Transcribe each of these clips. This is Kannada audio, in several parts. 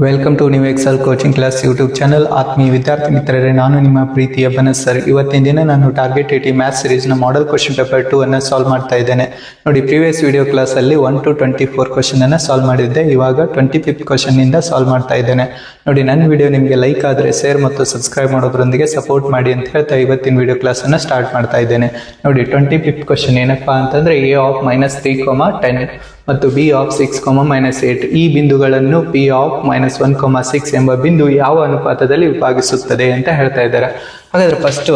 Welcome to new Excel coaching class YouTube channel. ಆತ್ಮೀಯ ವಿದ್ಯಾರ್ಥಿ ಮಿತ್ರರೇ, ನಾನು ನಿಮ್ಮ ಪ್ರೀತಿಯ ಬನಸ್ ಸರ್. ಇವತ್ತಿನ ದಿನ ನಾನು ಟಾರ್ಗೆಟ್ 80 ಮ್ಯಾಥ್ಸ್ ಸೀರೀಸ್ನ ಮಾಡೆಲ್ ಕ್ವಶನ್ ಪೇಪರ್ 2 ಅನ್ನು ಸಾಲ್ವ್ ಮಾಡ್ತಾ ಇದ್ದೇನೆ. ನೋಡಿ, ಪ್ರೀವಿಯಸ್ ವಿಡಿಯೋ ಕ್ಲಾಸಲ್ಲಿ 1 to 24 ಕ್ವಶನ್ ಅನ್ನು ಸಾಲ್ವ್ ಮಾಡಿದ್ದೆ. ಇವಾಗ 25th ಕ್ವಶನ್ ಇಂದ ಸಾಲ್ವ್ ಮಾಡ್ತಾ ಇದ್ದೇನೆ. ನೋಡಿ, ನನ್ನ ವಿಡಿಯೋ ನಿಮಗೆ ಲೈಕ್ ಆದರೆ ಶೇರ್ ಮತ್ತು ಸಬ್ಸ್ಕ್ರೈಬ್ ಮಾಡೋದ್ರೊಂದಿಗೆ ಸಪೋರ್ಟ್ ಮಾಡಿ ಅಂತ ಹೇಳ್ತಾ ಇವತ್ತಿನ ವಿಡಿಯೋ ಕ್ಲಾಸ್ ಅನ್ನು ಸ್ಟಾರ್ಟ್ ಮಾಡ್ತಾ ಇದ್ದೇನೆ. ನೋಡಿ, 25th ಕ್ವಶನ್ ಏನಪ್ಪಾ ಅಂತಂದ್ರೆ a of -3, 10 ಮತ್ತು b of 6, -8 ಈ ಬಿಂದುಗಳನ್ನು p of -1, 6 ಎಂಬ ಬಿಂದು ಯಾವ ಅನುಪಾತದಲ್ಲಿ ವಿಭಾಗಿಸುತ್ತದೆ ಅಂತ ಹೇಳ್ತಾ ಇದ್ದಾರೆ. ಹಾಗಾದ್ರೆ ಫಸ್ಟ್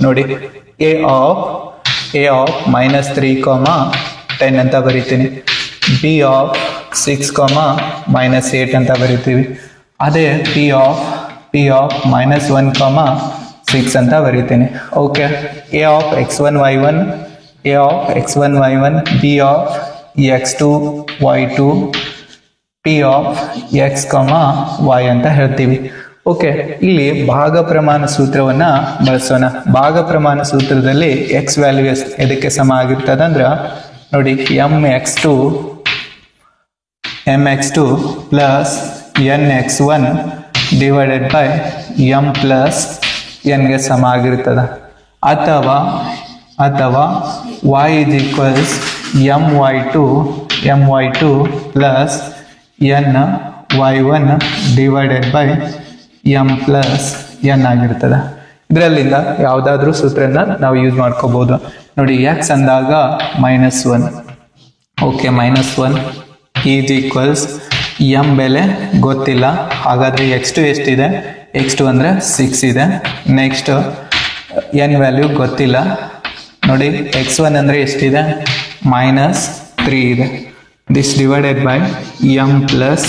ನೋಡಿ, a of -3, 10 ಅಂತ ಬರೀತೀನಿ, b of 6, -8 ಅಂತ ಬರೀತೀವಿ. ಅದೇ p of -1, 6 ಅಂತ ಬರೀತೀನಿ. Okay, a of x1, y1, b of x2, y2, p of x, y ಅಂತ ಹೇಳ್ತೀವಿ. ಓಕೆ, ಇಲ್ಲಿ ಭಾಗ ಪ್ರಮಾಣ ಸೂತ್ರವನ್ನ ಬಳಸೋಣ. ಭಾಗ ಪ್ರಮಾಣ ಸೂತ್ರದಲ್ಲಿ x ವ್ಯಾಲ್ಯೂ ಎದಕ್ಕೆ ಸಮ ಆಗಿರ್ತದಂದ್ರ ನೋಡಿ, mx2 plus nx1 divided by m plus n ಗೆ ಸಮ ಆಗಿರ್ತದ. ಅಥವಾ y is equals my2 plus ny1 divided by m plus n ಆಗಿರ್ತದೆ. ಇದರಲ್ಲಿಂದ ಯಾವುದಾದ್ರೂ ಸೂತ್ರನ ನಾವು ಯೂಸ್ ಮಾಡ್ಕೋಬಹುದು. ನೋಡಿ, x ಅಂದಾಗ -1. ಓಕೆ, -1 ಈಸ್ ಈಕ್ವಲ್ಸ್ m ಬೆಲೆ ಗೊತ್ತಿಲ್ಲ, ಹಾಗಾದ್ರೆ x2 ಎಷ್ಟಿದೆ? x2 ಅಂದ್ರೆ 6 ಇದೆ. ನೆಕ್ಸ್ಟ್ n ವ್ಯಾಲ್ಯೂ ಗೊತ್ತಿಲ್ಲ. ನೋಡಿ, x1 ಅಂದ್ರೆ ಎಷ್ಟಿದೆ? -3 ಇದೆ. This divided by m plus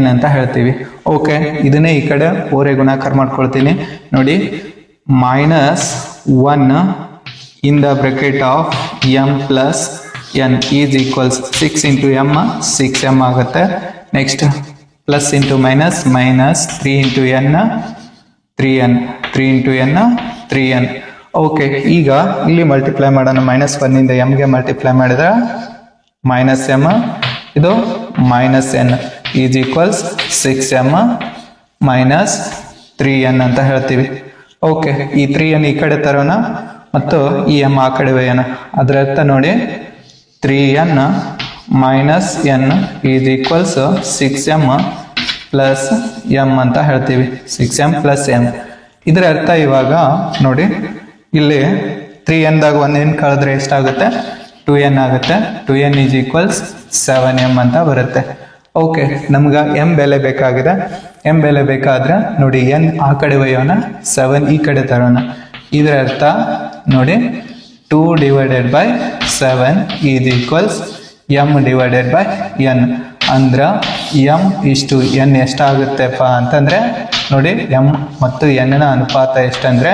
n ಅಂತ ಹೇಳ್ತೀವಿ. ಓಕೆ, ಇದನ್ನೇ ಈ ಕಡೆ ಓರೆ ಗುಣಾಕಾರ ಮಾಡ್ಕೊಳ್ತೀನಿ. ನೋಡಿ, -1 ಇನ್ the bracket of m plus n is equals 6 into m, 6m ಆಗುತ್ತೆ. Next plus into minus, -3 into n, 3n, 3 into n, 3n. Okay, ಈಗ ಇಲ್ಲಿ ಮಲ್ಟಿಪ್ಲೈ ಮಾಡೋಣ. -1 ಇಂದ m ಗೆ ಮಲ್ಟಿಪ್ಲೈ ಮಾಡಿದ್ರೆ -m, ಇದು -n is equals 6m minus 3n ಅಂತ ಹೇಳ್ತೀವಿ. ಓಕೆ, ಈ 3n ಈ ಕಡೆ ತರೋಣ ಮತ್ತು ಈ m ಆ ಕಡೆ ಒಯ್ಯೋಣ. ಅದರ ಅರ್ಥ ನೋಡಿ, 3n minus n is equals 6m plus m ಅಂತ ಹೇಳ್ತೀವಿ. 6m plus m. ಇದರ ಅರ್ಥ ಇವಾಗ ನೋಡಿ, ಇಲ್ಲಿ 3n ದಾಗ 1n ಕಳೆದ್ರೆ ಎಷ್ಟಾಗುತ್ತೆ? 2n ಆಗುತ್ತೆ. 2n ಈಸ್ ಈಕ್ವಲ್ಸ್ 7m ಅಂತ ಬರುತ್ತೆ. ಓಕೆ, ನಮ್ಗೆ m ಬೆಲೆ ಬೇಕಾಗಿದೆ. m ಬೆಲೆ ಬೇಕಾದ್ರೆ ನೋಡಿ, n ಆ ಕಡೆ ಒಯ್ಯೋಣ, 7 ಈ ಕಡೆ ತರೋಣ. ಇದರ ಅರ್ಥ ನೋಡಿ, 2 divided by 7 is equals m divided by n. ಅಂದ್ರ m ಇಷ್ಟು n ಎಷ್ಟಾಗುತ್ತೆಪ್ಪ ಅಂತಂದ್ರೆ ನೋಡಿ, m ಮತ್ತು n ನ ಅನುಪಾತ ಎಷ್ಟಂದ್ರೆ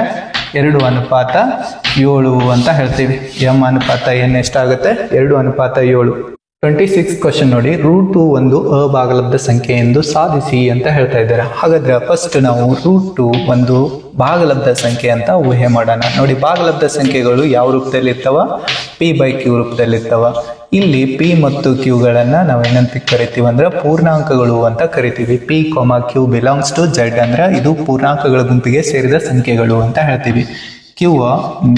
2:7 ಅಂತ ಹೇಳ್ತೀವಿ. m ಅನುಪಾತ n ಎಷ್ಟಾಗುತ್ತೆ? 2:7. 26th ಕ್ವಶನ್ ನೋಡಿ, √2 ಒಂದು ಅಭಾಗಲಬ್ಧ ಸಂಖ್ಯೆ ಎಂದು ಸಾಧಿಸಿ ಅಂತ ಹೇಳ್ತಾ ಇದ್ದಾರೆ. ಹಾಗಾದ್ರೆ ಫಸ್ಟ್ ನಾವು √2 ಒಂದು ಭಾಗಲಬ್ಧ ಸಂಖ್ಯೆ ಅಂತ ಊಹೆ ಮಾಡೋಣ. ನೋಡಿ, ಭಾಗಲಬ್ಧ ಸಂಖ್ಯೆಗಳು ಯಾವ ರೂಪದಲ್ಲಿ ಇರ್ತಾವ? p/q ರೂಪದಲ್ಲಿ ಇರ್ತಾವ. ಇಲ್ಲಿ p ಮತ್ತು q ಗಳನ್ನ ನಾವು ಏನಂತ ಕರಿತೀವಿ ಅಂದ್ರೆ ಪೂರ್ಣಾಂಕಗಳು ಅಂತ ಕರಿತೀವಿ. p, q belongs to z ಅಂದ್ರೆ ಇದು ಪೂರ್ಣಾಂಕಗಳ ಗುಂಪಿಗೆ ಸೇರಿದ ಸಂಖ್ಯೆಗಳು ಅಂತ ಹೇಳ್ತೀವಿ. q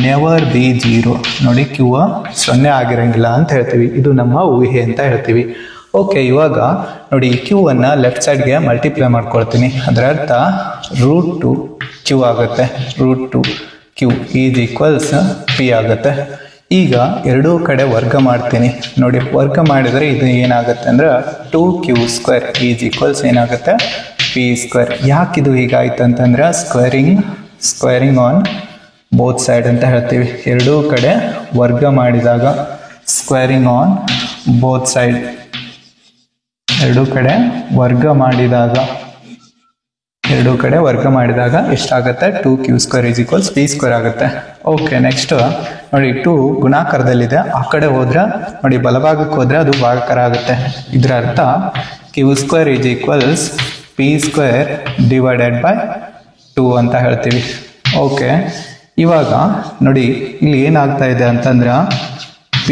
never be 0. ನೋಡಿ, q 0 ಆಗಿರಂಗಿಲ್ಲ ಅಂತ ಹೇಳ್ತೀವಿ. ಇದು ನಮ್ಮ ಊಹೆ ಅಂತ ಹೇಳ್ತೀವಿ. ಓಕೆ, ಇವಾಗ ನೋಡಿ, q ಅನ್ನ ಲೆಫ್ಟ್ ಸೈಡ್ಗೆ ಮಲ್ಟಿಪ್ಲೈ ಮಾಡ್ಕೊಳ್ತೀನಿ. ಅದರ ಅರ್ಥ √2 q ಆಗುತ್ತೆ. √2 q ಈಸ್ ಈಕ್ವಲ್ಸ್ p ಆಗುತ್ತೆ. ಈಗ ಎರಡೂ ಕಡೆ ವರ್ಗ ಮಾಡ್ತೀನಿ. ನೋಡಿ, ವರ್ಗ ಮಾಡಿದರೆ ಇದು ಏನಾಗುತ್ತೆ ಅಂದ್ರೆ 2q² ಈಸ್ ಈಕ್ವಲ್ಸ್ ಏನಾಗುತ್ತೆ? p². ಯಾಕಿದು ಹೀಗಾಯ್ತು ಅಂತಂದ್ರೆ ಸ್ಕ್ವೇರಿಂಗ್ ಆನ್ ಬೋತ್ ಸೈಡ್ ಅಂತ ಹೇಳ್ತೀವಿ. ಎರಡೂ ಕಡೆ ವರ್ಗ ಮಾಡಿದಾಗ ಸ್ಕ್ವೇರಿಂಗ್ ಆನ್ ಬೋತ್ ಸೈಡ್, ಎರಡೂ ಕಡೆ ವರ್ಗ ಮಾಡಿದಾಗ ಎಷ್ಟಾಗುತ್ತೆ? 2q² ಈಸ್ ಈಕ್ವಲ್ಸ್ p² ಆಗುತ್ತೆ. ಓಕೆ, ನೆಕ್ಸ್ಟ್ ನೋಡಿ, 2 ಗುಣಾಕಾರದಲ್ಲಿದೆ. ಆ ಕಡೆ ಹೋದ್ರೆ ನೋಡಿ, ಬಲಭಾಗಕ್ಕೆ ಹೋದ್ರೆ ಅದು ಭಾಗಾಕಾರ ಆಗುತ್ತೆ. ಇದರ ಅರ್ಥ q² is equals p² divided by 2 ಅಂತ ಹೇಳ್ತೀವಿ. ಓಕೆ, ಇವಾಗ ನೋಡಿ, ಇಲ್ಲಿ ಏನಾಗ್ತಾ ಇದೆ ಅಂತಂದ್ರೆ p²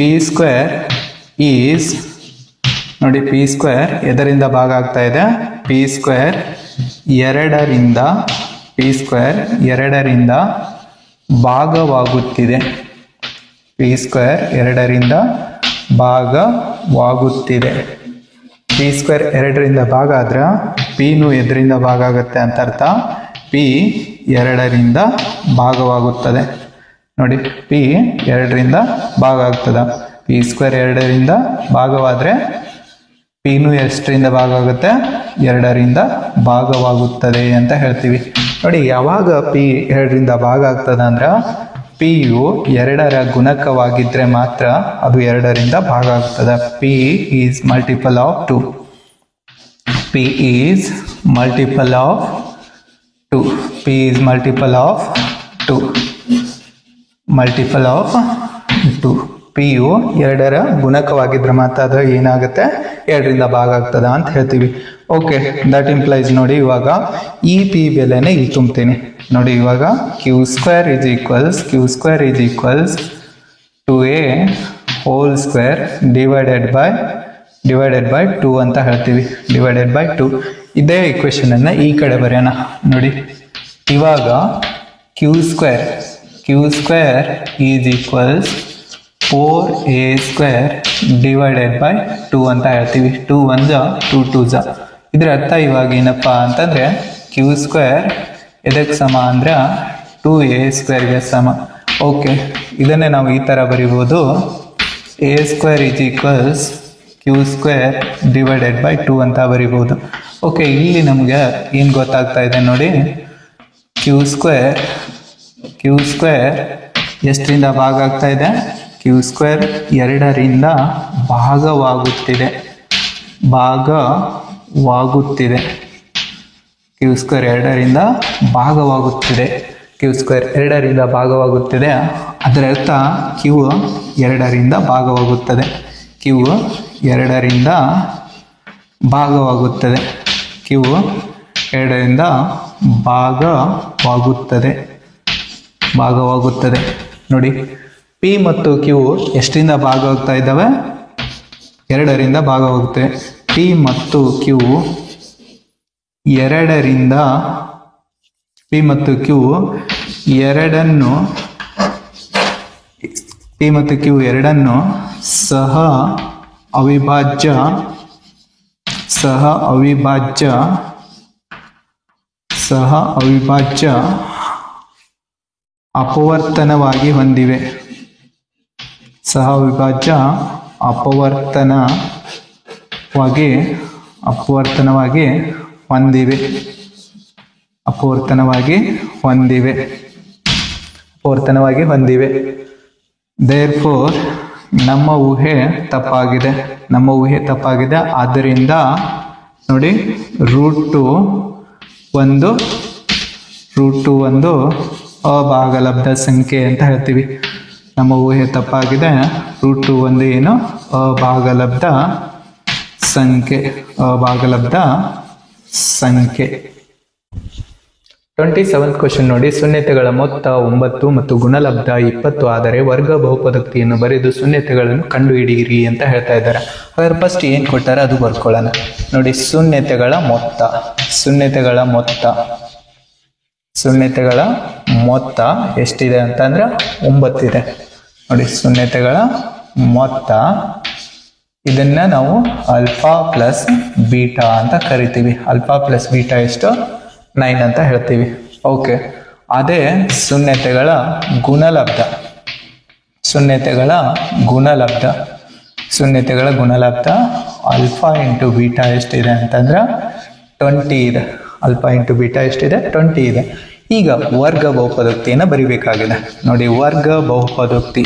ಈಸ್ ನೋಡಿ, p² ಎದರಿಂದ ಭಾಗ ಆಗ್ತಾ ಇದೆ? ಪಿ ಸ್ಕ್ವೇರ್ ಎರಡರಿಂದ ಭಾಗವಾಗುತ್ತಿದೆ. ಪಿ ಸ್ಕ್ವೇರ್ ಎರಡರಿಂದ ಭಾಗವಾಗುತ್ತಿದೆ. ಪಿ ಸ್ಕ್ವೇರ್ ಎರಡರಿಂದ ಭಾಗ ಆದ್ರೆ ಪಿನು ಎದರಿಂದ ಭಾಗ ಆಗುತ್ತೆ ಅಂತ ಅರ್ಥ. ಪಿ ಎರಡರಿಂದ ಭಾಗವಾಗುತ್ತದೆ. ನೋಡಿ, ಪಿ ಎರಡರಿಂದ ಭಾಗ ಆಗ್ತದ. ಪಿ ಸ್ಕ್ವೇರ್ ಎರಡರಿಂದ ಭಾಗವಾದ್ರೆ ಪಿನು ಎಷ್ಟರಿಂದ ಭಾಗ ಆಗುತ್ತೆ? ಎರಡರಿಂದ ಭಾಗವಾಗುತ್ತದೆ ಅಂತ ಹೇಳ್ತೀವಿ. ನೋಡಿ, ಯಾವಾಗ ಪಿ ಎರಡರಿಂದ ಭಾಗ ಆಗ್ತದ ಅಂದ್ರ ಪಿ ಯು ಎರಡರ ಗುಣಕವಾಗಿದ್ರೆ ಮಾತ್ರ ಅದು ಎರಡರಿಂದ ಭಾಗ ಆಗ್ತದ. P is multiple of 2. P is multiple of 2. P is multiple of 2. Multiple of 2. P U ಎರಡರ ಗುಣಕವಾಗಿದ್ರೆ ಮಾತ್ರ ಅದು ಏನಾಗುತ್ತೆ? ಎರಡರಿಂದ ಭಾಗ ಆಗ್ತದ ಅಂತ ಹೇಳ್ತೀವಿ. ಓಕೆ, ದಟ್ ಇಂಪ್ಲೈಸ್ ನೋಡಿ ಇವಾಗ ಈ ಪಿ ಬೆಲೆನೇ ಇಲ್ಲಿ ತುಂಬ್ತೀನಿ. ನೋಡಿ, ಇವಾಗ q square is equals 2a whole square divided by 2 ಅಂತ ಹೇಳ್ತೀವಿ. Divided by 2. ಇದೇ ಇಕ್ವೇಶನ್ ಅನ್ನ ಈ ಕಡೆ ಬರೆಯೋಣ. ನೋಡಿ, ಇವಾಗ q square is equals 4a square divided by 2 ಅಂತ ಹೇಳ್ತೀವಿ. 2 1 2 2 ಇದ್ರ ಅರ್ಥ ಇವಾಗ ಏನಪ್ಪಾ ಅಂತಂದ್ರೆ ಕ್ಯೂ ಸ್ಕ್ವೇರ್ ಎದಕ್ಕೆ ಸಮ ಅಂದ್ರೆ 2a ಸ್ಕ್ವೇರ್ಗೆ ಸಮ. ಓಕೆ, ಇದನ್ನೇ ನಾವು ಈ ತರ ಬರೀಬಹುದು. a square is equals q square divided by 2 ಅಂತ ಬರೀಬಹುದು. ಓಕೆ, ಇಲ್ಲಿ ನಮ್ಗೆ ಏನ್ ಗೊತ್ತಾಗ್ತಾ ಇದೆ ನೋಡಿ, ಕ್ಯೂ ಸ್ಕ್ವೇರ್ ಎಷ್ಟರಿಂದ ಭಾಗ ಆಗ್ತಾ ಇದೆ? ಕ್ಯೂ ಸ್ಕ್ವೇರ್ ಎರಡರಿಂದ ಭಾಗವಾಗುತ್ತಿದೆ. ಕ್ಯೂ ಸ್ಕ್ವೇರ್ ಎರಡರಿಂದ ಭಾಗವಾಗುತ್ತಿದೆ. ಅದರ ಅರ್ಥ ಕ್ಯೂ ಎರಡರಿಂದ ಭಾಗವಾಗುತ್ತದೆ. ಕ್ಯೂ ಎರಡರಿಂದ ಭಾಗವಾಗುತ್ತದೆ. ನೋಡಿ, ಪಿ ಮತ್ತು ಕ್ಯೂ ಎಷ್ಟರಿಂದ ಭಾಗವಾಗ್ತಾ ಇದ್ದಾವೆ? ಎರಡರಿಂದ ಭಾಗವಾಗುತ್ತೆ. ಪಿ ಮತ್ತು ಕ್ಯೂ ಎರಡನ್ನು ಸಹ ಅವಿಭಾಜ್ಯ ಅಪವರ್ತನವಾಗಿ ಹೊಂದಿವೆ. ಅಪವರ್ತನವಾಗಿ ಹೊಂದಿವೆ. ದೇರ್ಫೋರ್ ನಮ್ಮ ಊಹೆ ತಪ್ಪಾಗಿದೆ. ಆದ್ದರಿಂದ ನೋಡಿ, ರೂಟ್ ಒಂದು ಅಭಾಗಲಬ್ಧ ಸಂಖ್ಯೆ ಅಂತ ಹೇಳ್ತೀವಿ. ನಮ್ಮ ಊಹೆ ತಪ್ಪಾಗಿದೆ. ರೂಟ್ ಒಂದು ಏನು? ಅಭಾಗಲಬ್ಧ ಸಂಖ್ಯೆ. 27th ಕ್ವೆಶ್ಚನ್ ನೋಡಿ, ಶೂನ್ಯತೆಗಳ ಮೊತ್ತ 9 ಮತ್ತು ಗುಣಲಬ್ಧ 20 ಆದರೆ ವರ್ಗ ಬಹುಪದೋಕ್ತಿಯನ್ನು ಬರೆದು ಶೂನ್ಯತೆಗಳನ್ನು ಕಂಡುಹಿಡಿಯಿರಿ ಅಂತ ಹೇಳ್ತಾ ಇದ್ದಾರೆ. ಹಾಗಾದ್ರೆ ಫಸ್ಟ್ ಏನ್ ಕೊಟ್ಟಾರ ಅದು ಬರ್ಕೊಳ್ಳೋಣ. ನೋಡಿ, ಶೂನ್ಯತೆಗಳ ಮೊತ್ತ ಎಷ್ಟಿದೆ ಅಂತಂದ್ರೆ 9 ಇದೆ. ನೋಡಿ, ಶೂನ್ಯತೆಗಳ ಮೊತ್ತ ಇದನ್ನ ನಾವು ಆಲ್ಫಾ ಪ್ಲಸ್ ಬೀಟಾ ಅಂತ ಕರಿತೀವಿ. ಆಲ್ಫಾ ಪ್ಲಸ್ ಬೀಟಾ ಎಷ್ಟು? 9 ಅಂತ ಹೇಳ್ತೀವಿ. ಓಕೆ, ಅದೇ ಶೂನ್ಯತೆಗಳ ಗುಣಲಬ್ಧ ಆಲ್ಫಾ ಇಂಟು ಬೀಟಾ ಎಷ್ಟಿದೆ ಅಂತಂದ್ರೆ 20 ಇದೆ. ಆಲ್ಫಾ ಇಂಟು ಬೀಟಾ ಎಷ್ಟಿದೆ? 20 ಇದೆ. ಈಗ ವರ್ಗ ಬಹುಪದೋಕ್ತಿಯನ್ನು ಬರಿಬೇಕಾಗಿದೆ. ನೋಡಿ, ವರ್ಗ ಬಹುಪದೋಕ್ತಿ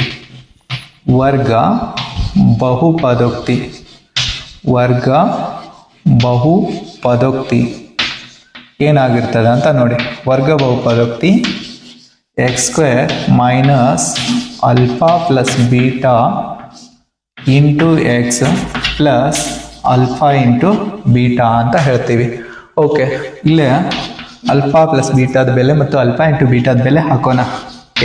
ಏನಾಗಿರ್ತದೆ ಅಂತ ನೋಡಿ. ವರ್ಗ ಬಹುಪದೋಕ್ತಿ x square minus alpha plus beta into x plus alpha into beta ಅಂತ ಹೇಳ್ತೀವಿ. ಓಕೆ, ಇಲ್ಲೇ ಆಲ್ಫಾ ಪ್ಲಸ್ ಬೀಟಾದ ಬೆಲೆ ಮತ್ತು ಆಲ್ಫಾ ಇಂಟು ಬೀಟಾದ ಬೆಲೆ ಹಾಕೋಣ.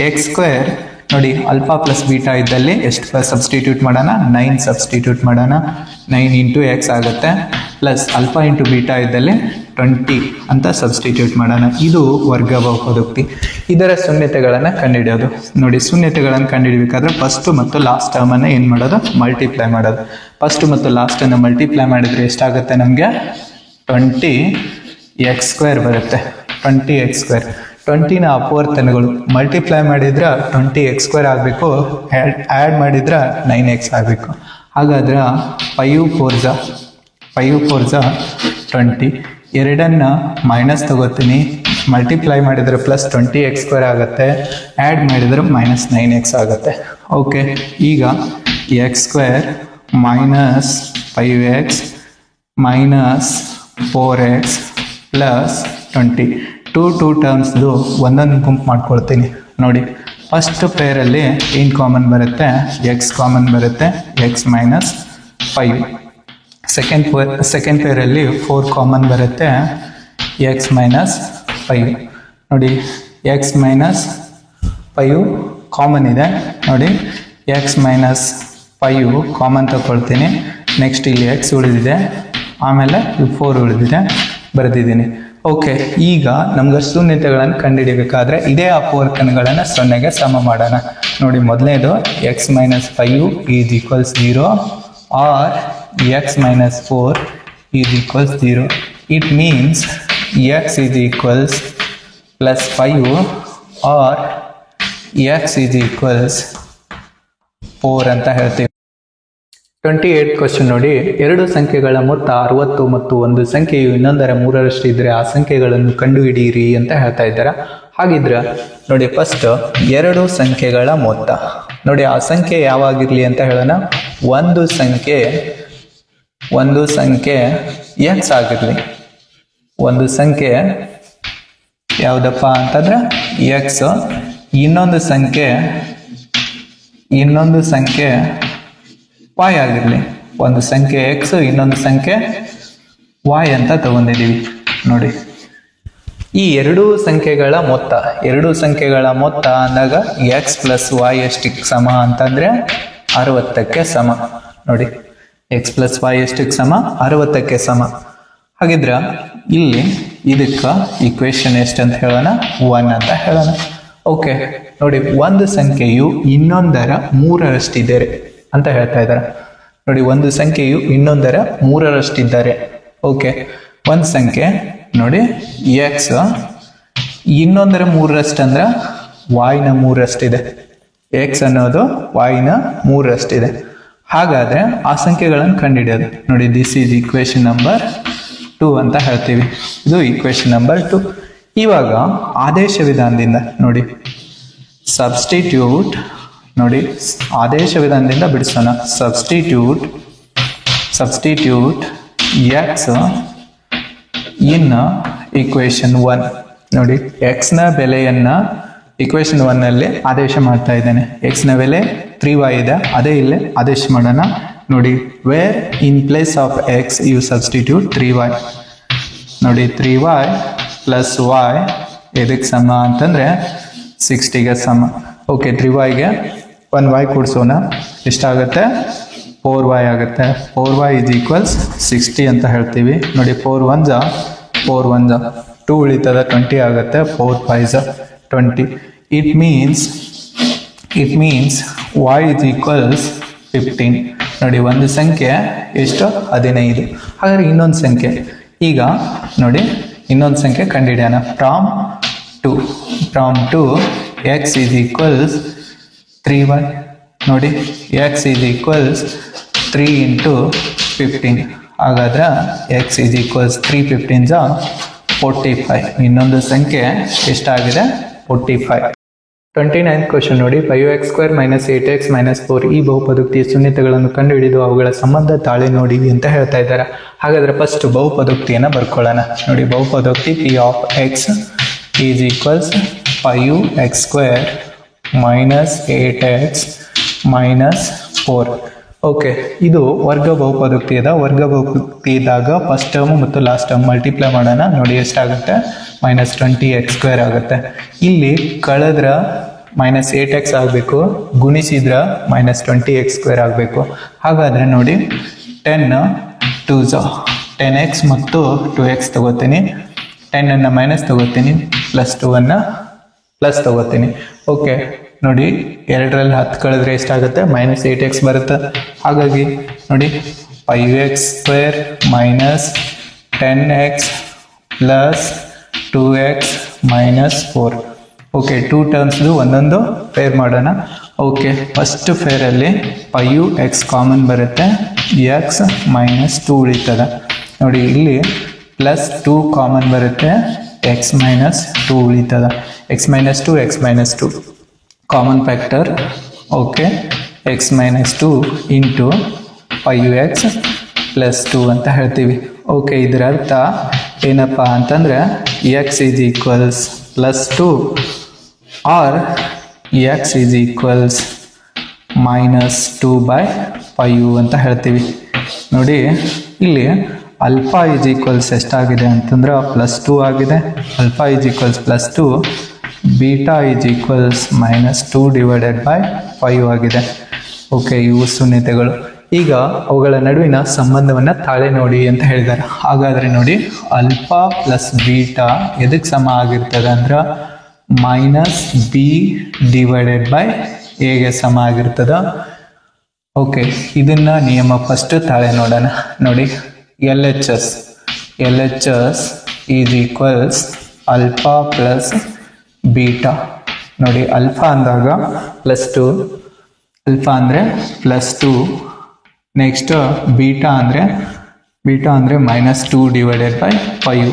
ಎಕ್ಸ್ ಸ್ಕ್ವೇರ್ ನೋಡಿ ಅಲ್ಫಾ ಪ್ಲಸ್ ಬೀಟಾ ಇದ್ದಲ್ಲಿ ಎಷ್ಟು ಸಬ್ಸ್ಟಿಟ್ಯೂಟ್ ಮಾಡೋಣ, 9 ಸಬ್ಸ್ಟಿಟ್ಯೂಟ್ ಮಾಡೋಣ. 9 ಇಂಟು ಎಕ್ಸ್ ಆಗುತ್ತೆ. ಪ್ಲಸ್ ಅಲ್ಫಾ ಇಂಟು ಬೀಟಾ ಇದ್ದಲ್ಲಿ 20 ಅಂತ ಸಬ್ಸ್ಟಿಟ್ಯೂಟ್ ಮಾಡೋಣ. ಇದು ವರ್ಗ ಬಹುಪದೋಕ್ತಿ. ಇದರ ಶೂನ್ಯತೆಗಳನ್ನು ಕಂಡುಹಿಡಿಯೋದು. ನೋಡಿ ಶೂನ್ಯತೆಗಳನ್ನು ಕಂಡುಹಿಡಬೇಕಾದ್ರೆ ಫಸ್ಟ್ ಮತ್ತು ಲಾಸ್ಟ್ ಟರ್ಮ್ ಅನ್ನು ಏನು ಮಾಡೋದು, ಮಲ್ಟಿಪ್ಲೈ ಮಾಡೋದು. ಫಸ್ಟ್ ಮತ್ತು ಲಾಸ್ಟ್ ಅನ್ನು ಮಲ್ಟಿಪ್ಲೈ ಮಾಡಿದ್ರೆ ಎಷ್ಟಾಗುತ್ತೆ ನಮಗೆ, 20x² ಬರುತ್ತೆ. 20x². 20ನ ಅಪವರ್ತನಗಳು ಮಲ್ಟಿಪ್ಲೈ ಮಾಡಿದ್ರೆ 20x² ಆಗಬೇಕು, ಆ್ಯಡ್ ಮಾಡಿದ್ರೆ 9x ಆಗಬೇಕು. ಹಾಗಾದ್ರೆ 5 4 20. ಎರಡನ್ನ ಮೈನಸ್ ತಗೋತೀನಿ, ಮಲ್ಟಿಪ್ಲೈ ಮಾಡಿದರೆ ಪ್ಲಸ್ 20x² ಆಗುತ್ತೆ, ಆ್ಯಡ್ ಮಾಡಿದರೆ ಮೈನಸ್ 9x ಆಗುತ್ತೆ. ಓಕೆ, ಈಗ x² minus 5x minus 4x plus 20. Two ಟರ್ಮ್ಸ್ದು ಒಂದೊಂದು ಗುಂಪು ಮಾಡ್ಕೊಳ್ತೀನಿ. ನೋಡಿ ಫಸ್ಟ್ ಪೇರಲ್ಲಿ ಏನು ಕಾಮನ್ ಬರುತ್ತೆ, ಎಕ್ಸ್ ಕಾಮನ್ ಬರುತ್ತೆ, ಎಕ್ಸ್ ಮೈನಸ್ 5. ಸೆಕೆಂಡ್ ಪೇರಲ್ಲಿ 4 ಕಾಮನ್ ಬರುತ್ತೆ, ಎಕ್ಸ್ ಮೈನಸ್ 5. ನೋಡಿ ಎಕ್ಸ್ ಮೈನಸ್ 5 ಕಾಮನ್ ಇದೆ. ನೋಡಿ ಎಕ್ಸ್ ಮೈನಸ್ 5 ಕಾಮನ್ ತಗೊಳ್ತೀನಿ. ನೆಕ್ಸ್ಟ್ ಇಲ್ಲಿ ಎಕ್ಸ್ ಉಳಿದಿದೆ, ಆಮೇಲೆ 4 ಉಳಿದಿದೆ, ಬರೆದಿದ್ದೀನಿ. ಓಕೆ, ಈಗ ನಮ್ಗೆ ಶೂನ್ಯತೆಗಳನ್ನು ಕಂಡುಹಿಡಿಯಬೇಕಾದ್ರೆ ಇದೇ ಅಪವರ್ತನಗಳನ್ನು 0ಗೆ ಸಮ ಮಾಡೋಣ. ನೋಡಿ ಮೊದಲನೇದು x minus 5 is equals 0 or x minus 4 is equals 0. It means x is equals plus 5 or x is equals 4 ಅಂತ ಹೇಳ್ತೀವಿ. 28 ಕ್ವಶನ್ ನೋಡಿ, ಎರಡು ಸಂಖ್ಯೆಗಳ ಮೊತ್ತ 60 ಮತ್ತು ಒಂದು ಸಂಖ್ಯೆಯು ಇನ್ನೊಂದರ 3ರಷ್ಟು ಇದ್ರೆ ಆ ಸಂಖ್ಯೆಗಳನ್ನು ಕಂಡುಹಿಡಿಯಿರಿ ಅಂತ ಹೇಳ್ತಾ ಇದ್ದಾರೆ. ಹಾಗಿದ್ರೆ ನೋಡಿ ಫಸ್ಟ್ ಎರಡು ಸಂಖ್ಯೆಗಳ ಮೊತ್ತ. ನೋಡಿ ಆ ಸಂಖ್ಯೆ ಯಾವಾಗಿರ್ಲಿ ಅಂತ ಹೇಳೋಣ. ಒಂದು ಸಂಖ್ಯೆ ಎಕ್ಸ್ ಆಗಿರ್ಲಿ. ಒಂದು ಸಂಖ್ಯೆ ಯಾವುದಪ್ಪ ಅಂತಂದ್ರೆ ಎಕ್ಸ್. ಇನ್ನೊಂದು ಸಂಖ್ಯೆ y ಆಗಿರಲಿ. ಒಂದು ಸಂಖ್ಯೆ ಎಕ್ಸ್, ಇನ್ನೊಂದು ಸಂಖ್ಯೆ y ಅಂತ ತಗೊಂಡಿದ್ದೀವಿ. ನೋಡಿ ಈ ಎರಡೂ ಸಂಖ್ಯೆಗಳ ಮೊತ್ತ ಅಂದಾಗ ಎಕ್ಸ್ ಪ್ಲಸ್ y ಎಷ್ಟಕ್ಕೆ ಸಮ ಅಂತಂದ್ರೆ 60ಕ್ಕೆ ಸಮ. ನೋಡಿ ಎಕ್ಸ್ ಪ್ಲಸ್ y ಎಷ್ಟಕ್ಕೆ ಸಮ, 60ಕ್ಕೆ ಸಮ. ಹಾಗಿದ್ರೆ ಇಲ್ಲಿ ಇದಕ್ಕೆ ಈಕ್ವೇಶನ್ ಎಷ್ಟಂತ ಹೇಳೋಣ, 1 ಅಂತ ಹೇಳೋಣ. ಓಕೆ, ನೋಡಿ ಒಂದು ಸಂಖ್ಯೆಯು ಇನ್ನೊಂದರ 3ರಷ್ಟಿದೆ ಅಂತ ಹೇಳ್ತಾ ಇದ್ದಾರೆ. ನೋಡಿ ಒಂದು ಸಂಖ್ಯೆಯು ಇನ್ನೊಂದರ 3ರಷ್ಟಿದ್ದಾರೆ. ಓಕೆ, ಒಂದು ಸಂಖ್ಯೆ ನೋಡಿ ಎಕ್ಸ್ ಇನ್ನೊಂದರ 3ರಷ್ಟು ಅಂದ್ರೆ ವಾಯ್ನ 3ರಷ್ಟಿದೆ. ಎಕ್ಸ್ ಅನ್ನೋದು ವಾಯ್ನ 3ರಷ್ಟಿದೆ. ಹಾಗಾದ್ರೆ ಆ ಸಂಖ್ಯೆಗಳನ್ನು ಕಂಡುಹಿಡಿಯೋದು. ನೋಡಿ ದಿಸ್ ಈಸ್ ಈಕ್ವೇಶನ್ ನಂಬರ್ 2 ಅಂತ ಹೇಳ್ತೀವಿ. ಇದು ಈಕ್ವೇಶನ್ ನಂಬರ್ 2. ಇವಾಗ ಆದೇಶ ವಿಧಾನದಿಂದ ನೋಡಿ ಸಬ್ಸ್ಟಿಟ್ಯೂಟ್, ನೋಡಿ ಆದೇಶ ವಿಧಾನದಿಂದ ಬಿಡಿಸೋಣ. ಸಬ್ಸ್ಟಿಟ್ಯೂಟ್ ಎಕ್ಸ್ ಇನ್ ಈಕ್ವೇಶನ್ 1. ನೋಡಿ ಎಕ್ಸ್ನ ಬೆಲೆಯನ್ನ ಈಕ್ವೇಶನ್ 1ನಲ್ಲಿ ಆದೇಶ ಮಾಡ್ತಾ ಇದ್ದೇನೆ. ಎಕ್ಸ್ನ ಬೆಲೆ 3y ಇದೆ, ಅದೇ ಇಲ್ಲೇ ಆದೇಶ ಮಾಡೋಣ. ನೋಡಿ where in place of x you substitute 3y. ನೋಡಿ 3y ಪ್ಲಸ್ y ಎದಕ್ಕೆ ಸಮ ಅಂತಂದ್ರೆ 60ಗೆ ಸಮ. ಓಕೆ, 3yಗೆ 1y ಕೂಡಿಸೋಣ, ಎಷ್ಟಾಗುತ್ತೆ 4y ಆಗುತ್ತೆ. 4y ಇಸ್ ಈಕ್ವಲ್ಸ್ 60 ಅಂತ ಹೇಳ್ತೀವಿ. ನೋಡಿ 4 1 2 ಉಳಿತದ 20 ಆಗುತ್ತೆ. 4 5 20. It means y is equals 15. ನೋಡಿ ಒಂದು ಸಂಖ್ಯೆ ಎಷ್ಟು, 15. ಹಾಗಾದ್ರೆ ಇನ್ನೊಂದು ಸಂಖ್ಯೆ, ಈಗ ನೋಡಿ ಇನ್ನೊಂದು ಸಂಖ್ಯೆ ಕಂಡುಹಿಡಿಯೋಣ. From 2 x is equals 3y. ನೋಡಿ x is equals 3 into 15. ಹಾಗಾದ್ರೆ x is equals 3 15s 45. ಇನ್ನೊಂದು ಸಂಖ್ಯೆ ಎಷ್ಟಾಗಿದೆ, 45. 29th ಕ್ವಶನ್ ನೋಡಿ, 5x² ಮೈನಸ್ 8x ಮೈನಸ್ 4 ಈ ಬಹುಪದೋಕ್ತಿಯ ಶೂನ್ಯತೆಗಳನ್ನು ಕಂಡುಹಿಡಿದು ಅವುಗಳ ಸಂಬಂಧ ತಾಳೆ ನೋಡಿ ಅಂತ ಹೇಳ್ತಾ ಇದ್ದಾರೆ. ಹಾಗಾದ್ರೆ ಫಸ್ಟ್ ಬಹುಪದೋಕ್ತಿಯನ್ನು ಬರ್ಕೊಳ್ಳೋಣ. ನೋಡಿ ಬಹುಪದೋಕ್ತಿ p of x is equals 5x² minus 8x minus 4. Okay, ಇದು ವರ್ಗ ಬಹುಪದೋಕ್ತಿ ಇದೆ. ವರ್ಗ ಬಹುಪದೋಕ್ತಿ ಇದ್ದಾಗ ಫಸ್ಟ್ ಟರ್ಮ್ ಮತ್ತು ಲಾಸ್ಟ್ ಟರ್ಮ್ ಮಲ್ಟಿಪ್ಲೈ ಮಾಡೋಣ. ನೋಡಿ ಎಷ್ಟಾಗುತ್ತೆ, -20x² ಆಗುತ್ತೆ. ಇಲ್ಲಿ ಕಳೆದ್ರ -8x ಆಗಬೇಕು, ಗುಣಿಸಿದ್ರ -20x² ಆಗಬೇಕು. ಹಾಗಾದ್ರೆ ನೋಡಿ 10 2s 10x ಮತ್ತು 2x ತಗೋತೀನಿ, 10 ಅನ್ನ ಮೈನಸ್ ತಗೋತೀನಿ, +2 ಅನ್ನ ಪ್ಲಸ್ ತಗೋತೀನಿ. ಓಕೆ ನೋಡಿ 2ರಲ್ಲಿ 10 ಕಳೆದ್ರೆ ಎಷ್ಟಾಗುತ್ತೆ? -8x ಬರುತ್ತೆ. ಹಾಗಾಗಿ ನೋಡಿ 5x² -10x + 2x - 4. ಓಕೆ 2 ಟರ್ಮ್ಸ್ದು ಒಂದೊಂದು ಪೇರ್ ಮಾಡೋಣ. ಓಕೆ ಫಸ್ಟ್ ಪೇರಲ್ಲಿ 5x ಕಾಮನ್ ಬರುತ್ತೆ, x -2 ಉಳಿತದೆ. ನೋಡಿ ಇಲ್ಲಿ +2 ಕಾಮನ್ ಬರುತ್ತೆ, x -2 ಉಳಿತದ. x -2 common factor. Okay x -2 into 5x + 2 ಅಂತ ಹೇಳ್ತೀವಿ. ಓಕೆ ಇದರ ಅರ್ಥ ಏನಪ್ಪ ಅಂತಂದ್ರೆ x = +2 ಆರ್ x = -2/5 ಅಂತ ಹೇಳ್ತೀವಿ. ನೋಡಿ ಇಲ್ಲಿ ಆಲ್ಫಾ ಎಷ್ಟಾಗಿದೆ ಅಂತಂದ್ರೆ +2 ಆಗಿದೆ. ಆಲ್ಫಾ +2, ಬೀಟಾ -2/5 ಆಗಿದೆ. ಓಕೆ ಇವು ಶೂನ್ಯತೆಗಳು. ಈಗ ಅವುಗಳ ನಡುವಿನ ಸಂಬಂಧವನ್ನ ತಾಳೆ ನೋಡಿ ಅಂತ ಹೇಳಿದ್ದಾರೆ. ಹಾಗಾದ್ರೆ ನೋಡಿ ಆಲ್ಫಾ ಪ್ಲಸ್ ಬೀಟಾ ಎದಕ್ಕೆ ಸಮ ಆಗಿರ್ತದೆ ಅಂದ್ರೆ -b/a ಸಮ ಆಗಿರ್ತದ. ಓಕೆ ಇದನ್ನ ನಿಯಮ ಫಸ್ಟ್ ತಾಳೆ ನೋಡೋಣ. ನೋಡಿ LHS = ಆಲ್ಫಾ ಪ್ಲಸ್ ಬೀಟಾ. ನೋಡಿ ಆಲ್ಫಾ ಅಂದಾಗ +2, ಆಲ್ಫಾ ಅಂದ್ರೆ +2, ನೆಕ್ಸ್ಟ್ ಬೀಟಾ ಅಂದ್ರೆ -2/5.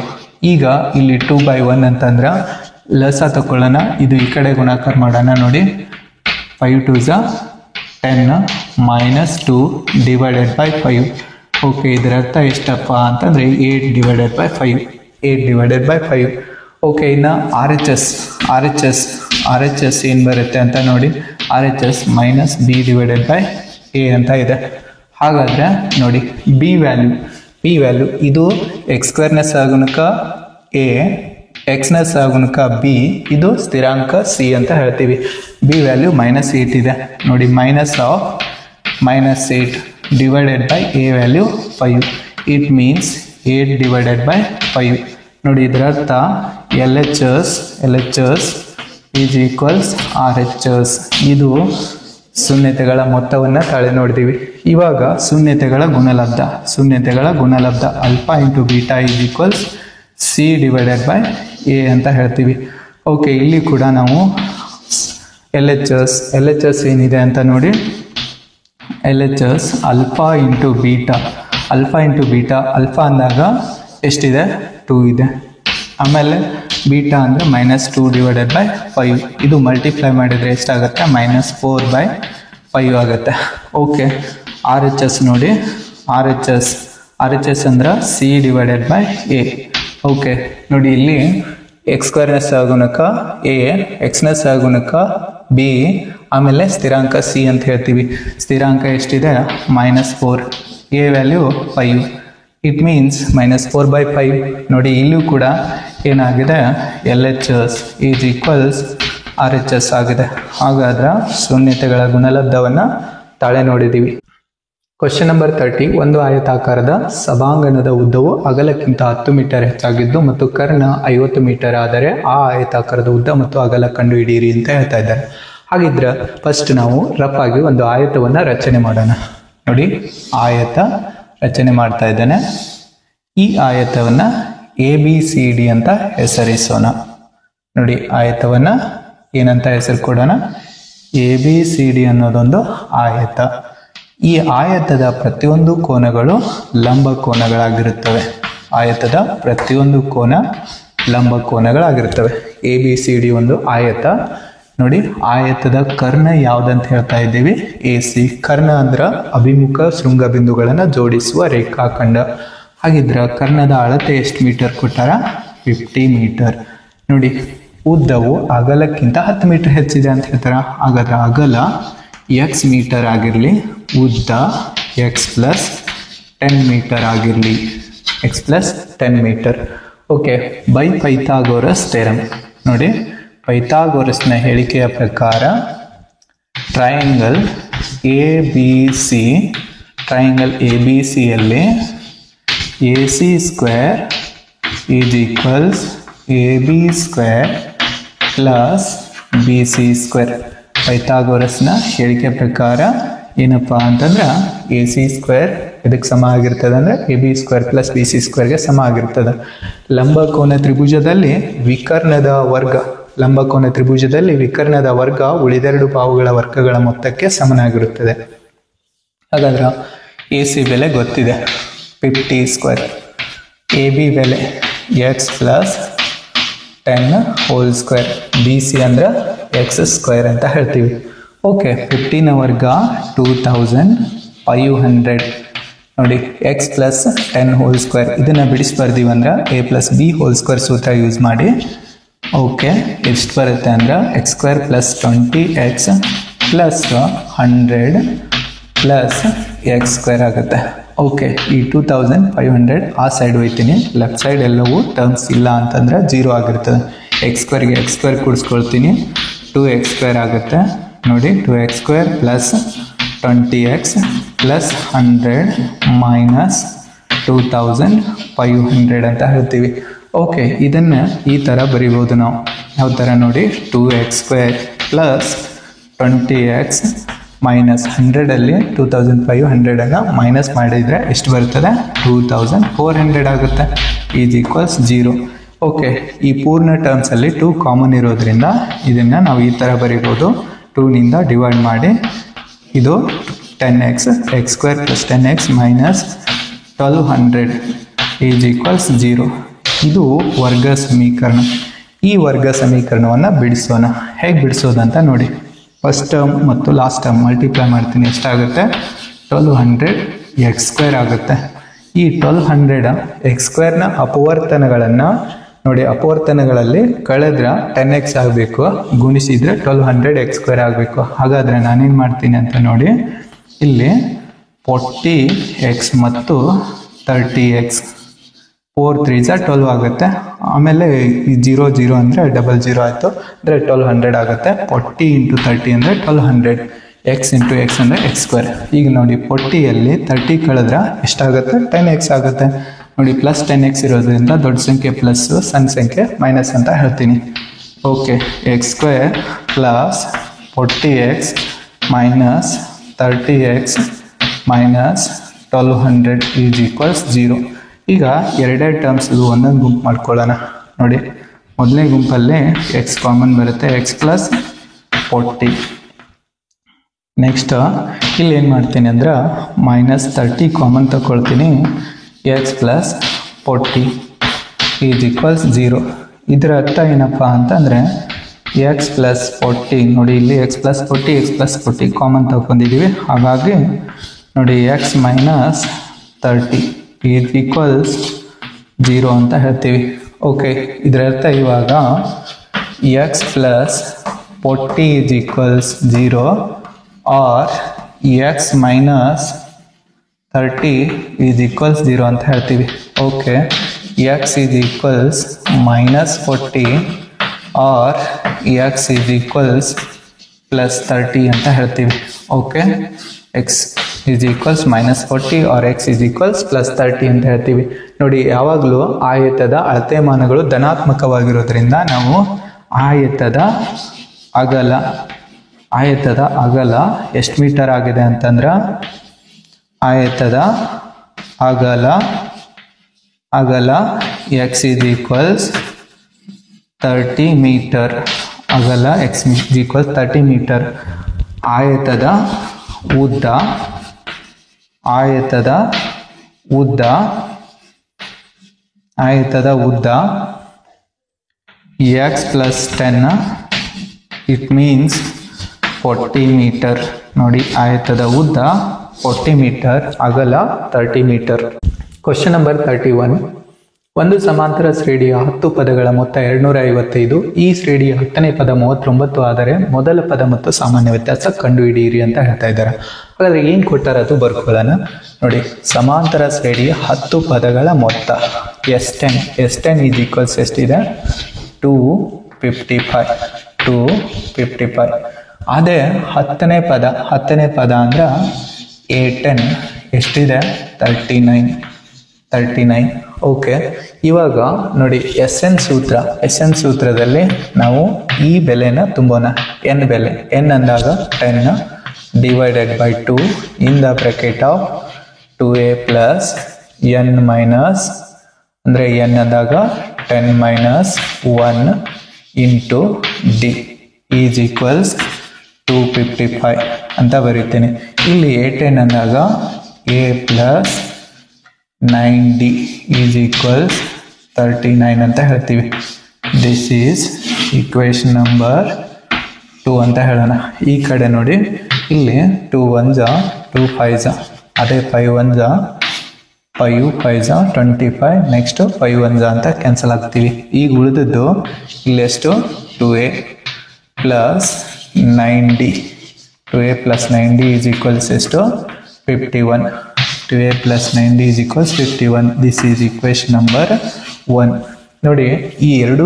ಈಗ ಇಲ್ಲಿ 2/1 ಅಂತಂದ್ರೆ ಲಸ ತಕೊಳ್ಳೋಣ, ಇದು ಈ ಕಡೆ ಗುಣಾಕಾರ ಮಾಡೋಣ. ನೋಡಿ 5 2s 10 -2/5. ಓಕೆ ಇದರ ಅರ್ಥ ಎಷ್ಟಪ್ಪ ಅಂತಂದ್ರೆ 8/5. ಓಕೆ ಇನ್ನು RHS ಏನು ಬರುತ್ತೆ ಅಂತ ನೋಡಿ. RHS -b/a ಅಂತ ಇದೆ. ಹಾಗಾದ್ರೆ ನೋಡಿ ಬಿ ವ್ಯಾಲ್ಯೂ ಇದು x² ನ ಸಹಗುಣಕ a, x ನ ಸಹಗುಣಕ b, ಇದು ಸ್ಥಿರಾಂಕ c ಅಂತ ಹೇಳ್ತೀವಿ. ಬಿ ವ್ಯಾಲ್ಯೂ -8 ಇದೆ. ನೋಡಿ -8 divided by a value 5. It means 8/5. ನೋಡಿ ಇದರ ಅರ್ಥ LHS = RHS. ಇದು ಶೂನ್ಯತೆಗಳ ಮೊತ್ತವನ್ನು ತಾಳೆ ನೋಡ್ತೀವಿ. ಇವಾಗ ಶೂನ್ಯತೆಗಳ ಗುಣಲಬ್ಧ ಆಲ್ಫಾ ಇಂಟು ಬೀಟಾ = c/a ಅಂತ ಹೇಳ್ತೀವಿ. ಓಕೆ ಇಲ್ಲಿ ಕೂಡ ನಾವು LHS ಏನಿದೆ ಅಂತ ನೋಡಿ. LHS alpha into beta. Alpha ಅಂದಾಗ ಎಷ್ಟಿದೆ? 2 ಇದೆ. ಆಮೇಲೆ ಬೀಟಾ ಅಂದರೆ -2/5. ಇದು ಮಲ್ಟಿಪ್ಲೈ ಮಾಡಿದರೆ ಎಷ್ಟಾಗುತ್ತೆ? -4/5 ಆಗುತ್ತೆ. ಓಕೆ RHS ನೋಡಿ, RHS ಅಂದ್ರೆ c/a. ಓಕೆ ನೋಡಿ ಇಲ್ಲಿ x² ನ ಸಹಗುಣಕ a, x ನ ಸಹಗುಣಕ b, ಆಮೇಲೆ ಸ್ಥಿರಾಂಕ c ಅಂತ ಹೇಳ್ತೀವಿ. ಸ್ಥಿರಾಂಕ ಎಷ್ಟಿದೆ? -4, a ವ್ಯಾಲ್ಯೂ 5. It means -4/5. ನೋಡಿ ಇಲ್ಲೂ ಕೂಡ ಏನಾಗಿದೆ? LHS = RHS ಆಗಿದೆ. ಹಾಗಾದ್ರೆ ಶೂನ್ಯತೆಗಳ ಗುಣಲಬ್ಧವನ್ನ ತಾಳೆ ನೋಡಿದೀವಿ. Question number 30. ಒಂದು ಆಯತಾಕಾರದ ಸಭಾಂಗಣದ ಉದ್ದವು ಅಗಲಕ್ಕಿಂತ 10 ಮೀಟರ್ ಹೆಚ್ಚಾಗಿದ್ದು ಮತ್ತು ಕರ್ಣ 50 ಮೀಟರ್ ಆದರೆ ಆ ಆಯತಾಕಾರದ ಉದ್ದ ಮತ್ತು ಅಗಲ ಕಂಡು ಹಿಡಿಯಿರಿ ಅಂತ ಹೇಳ್ತಾ ಇದ್ದಾರೆ. ಹಾಗಿದ್ರೆ ಫಸ್ಟ್ ನಾವು ರಫ್ ಆಗಿ ಒಂದು ಆಯತವನ್ನ ರಚನೆ ಮಾಡೋಣ. ನೋಡಿ ಆಯತ ರಚನೆ ಮಾಡ್ತಾ ಇದ್ದೇನೆ. ಈ ಆಯತವನ್ನ ABCD ಅಂತ ಹೆಸರಿಸೋಣ. ನೋಡಿ ಆಯತವನ್ನ ಏನಂತ ಹೆಸರು ಕೊಡೋಣ? ABCD ಅನ್ನೋದೊಂದು ಆಯತ. ಈ ಆಯತದ ಪ್ರತಿಯೊಂದು ಕೋನಗಳು ಲಂಬ ಕೋನಗಳಾಗಿರುತ್ತವೆ. ಆಯತದ ಪ್ರತಿಯೊಂದು ಕೋನ ಲಂಬ ಕೋನಗಳಾಗಿರುತ್ತವೆ. ABCD ಒಂದು ಆಯತ. ನೋಡಿ ಆಯತದ ಕರ್ಣ ಯಾವ್ದಂತ ಹೇಳ್ತಾ ಇದ್ದೀವಿ? AC. ಕರ್ಣ ಅಂದ್ರ ಅಭಿಮುಖ ಶೃಂಗ ಬಿಂದುಗಳನ್ನ ಜೋಡಿಸುವ ರೇಖಾಖಂಡ. ಹಾಗಿದ್ರ ಕರ್ಣದ ಅಳತೆ ಎಷ್ಟು ಮೀಟರ್ ಕೊಟ್ಟಾರ? 50 ಮೀಟರ್. ನೋಡಿ ಉದ್ದವು ಅಗಲಕ್ಕಿಂತ 10 ಮೀಟರ್ ಹೆಚ್ಚಿದೆ ಅಂತ ಹೇಳ್ತಾರ. ಹಾಗಾದ್ರೆ ಅಗಲ x ಮೀಟರ್ ಆಗಿರಲಿ, ಉದ್ದ x + 10 ಮೀಟರ್ ಆಗಿರಲಿ, x + 10 meter. Okay by Pythagoras theorem. ನೋಡಿ ಪೈಥಾಗೋರಸ್ನ ಹೇಳಿಕೆಯ ಪ್ರಕಾರ ಟ್ರಯಾಂಗಲ್ ಎ ಬಿ ಸಿಯಲ್ಲಿ AC square is equals AB square plus BC square. ಪೈಥಾಗೋರಸ್ನ ಹೇಳಿಕೆ ಪ್ರಕಾರ ಏನಪ್ಪ ಅಂತಂದ್ರೆ AC ಸ್ಕ್ವೇರ್ ಇದಕ್ಕೆ ಸಮ ಆಗಿರ್ತದೆ ಅಂದ್ರೆ AB ಸ್ಕ್ವೇರ್ ಪ್ಲಸ್ BC ಸ್ಕ್ವೇರ್ಗೆ ಸಮ ಆಗಿರ್ತದೆ. ಲಂಬಕೋನ ತ್ರಿಭುಜದಲ್ಲಿ ವಿಕರ್ಣದ ವರ್ಗ ಉಳಿದೆರಡು ಬಾಹುಗಳ ವರ್ಗಗಳ ಮೊತ್ತಕ್ಕೆ ಸಮನಾಗಿರುತ್ತದೆ. ಹಾಗಾದ್ರೆ AC ಬೆಲೆ ಗೊತ್ತಿದೆ 50 ಸ್ಕ್ವೇರ್, AB ಬೆಲೆ x plus 10 whole square, BC ಅಂದ್ರೆ x ಸ್ಕ್ವೇರ್ ಅಂತ ಹೇಳ್ತೀವಿ. ಓಕೆ, 50ನ ವರ್ಗ 2500 ನೋಡಿ, x ಪ್ಲಸ್ 10 ಹೋಲ್ ಸ್ಕ್ವೇರ್ ಇದನ್ನ ಬಿಡಿಸಿ ಬರ್ದೀವಿ ಅಂದ್ರೆ a plus b whole square ಸೂತ್ರ ಯೂಸ್ ಮಾಡಿ. ಓಕೆ, ಎಷ್ಟು ಬರುತ್ತೆ ಅಂದ್ರೆ x square plus 20x plus 100 plus x square ಆಗುತ್ತೆ. ಓಕೆ, ಈ 2500 ಆ ಸೈಡ್ ಹೋಯ್ತೀನಿ, ಲೆಫ್ಟ್ ಸೈಡ್ ಎಲ್ಲವೂ ಟರ್ಮ್ಸ್ ಇಲ್ಲ ಅಂತಂದ್ರೆ 0 ಆಗಿರ್ತದೆ. x ಸ್ಕ್ವೇರ್ಗೆ x ಸ್ಕ್ವೇರ್ ಕೂಡಿಸ್ಕೊಳ್ತೀನಿ, 2x ಸ್ಕ್ವೇರ್ ಆಗುತ್ತೆ ನೋಡಿ, 2x square plus 20x plus 100 minus 2500 ಅಂತ ಹೇಳ್ತೀವಿ. ಓಕೆ, ಇದನ್ನ ಈ ಥರ ಬರಿಬೋದು ನಾವು. ಯಾವ ಥರ ನೋಡಿ, 2x square plus 20x minus 100ಅಲ್ಲಿ 2500 ಮೈನಸ್ ಮಾಡಿದರೆ ಎಷ್ಟು ಬರ್ತದೆ, 2400 ಆಗುತ್ತೆ. Is equals 0. ಓಕೆ, ಈ ಪೂರ್ಣ ಟರ್ಮ್ಸಲ್ಲಿ 2 ಕಾಮನ್ ಇರೋದ್ರಿಂದ ಇದನ್ನು ನಾವು ಈ ಥರ ಬರಿಬೋದು. 2ನಿಂದ ಡಿವೈಡ್ ಮಾಡಿ, ಇದು 10x, x square plus 10x minus 1200 is equals 0. ಇದು ವರ್ಗ ಸಮೀಕರಣ. ಈ ವರ್ಗ ಸಮೀಕರಣವನ್ನು ಬಿಡಿಸೋಣ. ಹೇಗೆ ಬಿಡಿಸೋದಂತ ನೋಡಿ. ಫಸ್ಟ್ ಟರ್ಮ್ ಮತ್ತು ಲಾಸ್ಟ್ ಟರ್ಮ್ ಮಲ್ಟಿಪ್ಲೈ ಮಾಡ್ತೀನಿ, ಎಷ್ಟಾಗುತ್ತೆ, 1200 x ಸ್ಕ್ವೇರ್ ಆಗುತ್ತೆ. ಈ 1200 x ಸ್ಕ್ವೇರ್ನ ಅಪವರ್ತನಗಳನ್ನು ನೋಡಿ, ಅಪವರ್ತನಗಳಲ್ಲಿ ಕಳೆದ್ರೆ 10x ಆಗಬೇಕು, ಗುಣಿಸಿದ್ರೆ 1200 x ಸ್ಕ್ವೇರ್ ಆಗಬೇಕು. ಹಾಗಾದರೆ ನಾನೇನು ಮಾಡ್ತೀನಿ ಅಂತ ನೋಡಿ, ಇಲ್ಲಿ 40x ಮತ್ತು 30x 4 3s 12 ಆಗುತ್ತೆ. ಆಮೇಲೆ ಈ 0 0 ಅಂದರೆ 00 ಆಯಿತು, ಅಂದರೆ 1200 ಆಗುತ್ತೆ. 40 × 30 ಅಂದರೆ 1200, x × x ಅಂದರೆ x ಸ್ಕ್ವೇರ್. ಈಗ ನೋಡಿ, 40ಯಲ್ಲಿ 30 ಕಳೆದ್ರೆ ಎಷ್ಟಾಗುತ್ತೆ, 10x ಆಗುತ್ತೆ ನೋಡಿ. ಪ್ಲಸ್ 10x ಇರೋದ್ರಿಂದ ದೊಡ್ಡ ಸಂಖ್ಯೆ ಪ್ಲಸ್, ಸಣ್ಣ ಸಂಖ್ಯೆ ಮೈನಸ್ ಅಂತ ಹೇಳ್ತೀನಿ. Okay, x square plus 40x minus 30x minus 1200 is equals 0. ಈಗ ಎರಡೆರಡು ಟರ್ಮ್ಸ್ ಇದು ಒಂದೊಂದು ಗುಂಪು ಮಾಡ್ಕೊಳ್ಳೋಣ ನೋಡಿ. ಮೊದಲನೇ ಗುಂಪಲ್ಲಿ x ಕಾಮನ್ ಬರುತ್ತೆ, x ಪ್ಲಸ್ 40. ನೆಕ್ಸ್ಟ್ ಇಲ್ಲಿ ಏನು ಮಾಡ್ತೀನಿ ಅಂದ್ರೆ ಮೈನಸ್ 30 ಕಾಮನ್ ತಗೊಳ್ತೀನಿ, x ಪ್ಲಸ್ 40 ಈಸ್ ಈಕ್ವಲ್ಸ್ 0. ಇದರ ಅರ್ಥ ಏನಪ್ಪ ಅಂತಂದರೆ x ಪ್ಲಸ್ 40 ನೋಡಿ, ಇಲ್ಲಿ x ಪ್ಲಸ್ 40 ಕಾಮನ್ ತಗೊಂಡಿದ್ದೀವಿ. ಹಾಗಾಗಿ ನೋಡಿ, x ಮೈನಸ್ 30 ಈಸ್ ಈಕ್ವಲ್ಸ್ 0 ಅಂತ ಹೇಳ್ತೀವಿ. ಓಕೆ, ಇದರ ಅರ್ಥ ಇವಾಗ x plus 40 is equals 0 or x minus 30 is equals 0 ಅಂತ ಹೇಳ್ತೀವಿ. Okay, x is equals minus 40 or x is equals plus 30 ಅಂತ ಹೇಳ್ತೀವಿ. Okay, x is equals minus 40 or x is equals plus 30 ಅಂತ ಹೇಳ್ತೀವಿ. ನೋಡಿ, ಯಾವಾಗಲೂ ಆಯತದ ಅಳತೆಮಾನಗಳು ಧನಾತ್ಮಕವಾಗಿರೋದ್ರಿಂದ ನಾವು ಆಯತದ ಅಗಲ ಎಷ್ಟು ಮೀಟರ್ ಆಗಿದೆ ಅಂತಂದ್ರೆ, ಆಯತದ ಅಗಲ x ಈಸ್ ಈಕ್ವಲ್ಸ್ 30 ಮೀಟರ್. ಅಗಲ x ಈಸ್ ಈಕ್ವಲ್ಸ್ 30 ಮೀಟರ್. ಆಯತದ ಉದ್ದ x plus 10 it means 40 metre. ನೋಡಿ, ಆಯತದ ಉದ್ದ 40 ಮೀಟರ್, ಅಗಲ 30 ಮೀಟರ್. Question number 31. ಒಂದು ಸಮಾಂತರ ಶ್ರೇಣಿಯ 10 ಪದಗಳ ಮೊತ್ತ 255. ಈ ಶ್ರೇಣಿಯ 10ನೇ ಪದ 39 ಆದರೆ ಮೊದಲ ಪದ ಮತ್ತು ಸಾಮಾನ್ಯ ವ್ಯತ್ಯಾಸ ಕಂಡುಹಿಡಿಯಿರಿ ಅಂತ ಹೇಳ್ತಾ ಇದ್ದಾರೆ. ಹಾಗಾದ್ರೆ ಏನು ಕೊಟ್ಟಾರ ಅದು ಬರ್ಕೊಳ್ಳೋಣ ನೋಡಿ. ಸಮಾಂತರ ಶ್ರೇಣಿಯ 10 ಪದಗಳ ಮೊತ್ತ S10 ಈಸ್ ಈಕ್ವಲ್ಸ್ ಎಷ್ಟಿದೆ, 2 55 255. ಅದೇ ಹತ್ತನೇ ಪದ ಅಂದ್ರೆ A10 ಎಷ್ಟಿದೆ 39. ಓಕೆ, ಇವಾಗ ನೋಡಿ ಎಸ್ ಎನ್ ಸೂತ್ರದಲ್ಲಿ ನಾವು ಈ ಬೆಲೆನ ತುಂಬೋಣ. ಎನ್ ಬೆಲೆ, ಎನ್ ಅಂದಾಗ 10 divided by 2 in the bracket of 2a plus N minus, ಅಂದರೆ ಎನ್ ಅಂದಾಗ 10 minus 1 into D is equals 255 ಅಂತ ಬರೀತೀನಿ. ಇಲ್ಲಿ A10 ಅಂದಾಗ a plus 9d is equals 39 ಅಂತ ಹೇಳ್ತೀವಿ. ದಿಸ್ ಈಸ್ ಈಕ್ವೇಶನ್ ನಂಬರ್ 2 ಅಂತ ಹೇಳೋಣ. ಈ ಕಡೆ ನೋಡಿ, ಇಲ್ಲಿ 2 1s 2 5s, ಅದೇ 5 1s 5 5s 25, ನೆಕ್ಸ್ಟ್ 5 1s ಅಂತ ಕ್ಯಾನ್ಸಲ್ ಆಗ್ತೀವಿ. ಈಗ ಉಳಿದದ್ದು ಇಲ್ಲೆಷ್ಟು 2a plus 9d, 2a plus 9d is equals ಎಷ್ಟು 51. 2a plus 9d is equals 51. This is equation number 1. ನೋಡಿ, ಈ ಎರಡು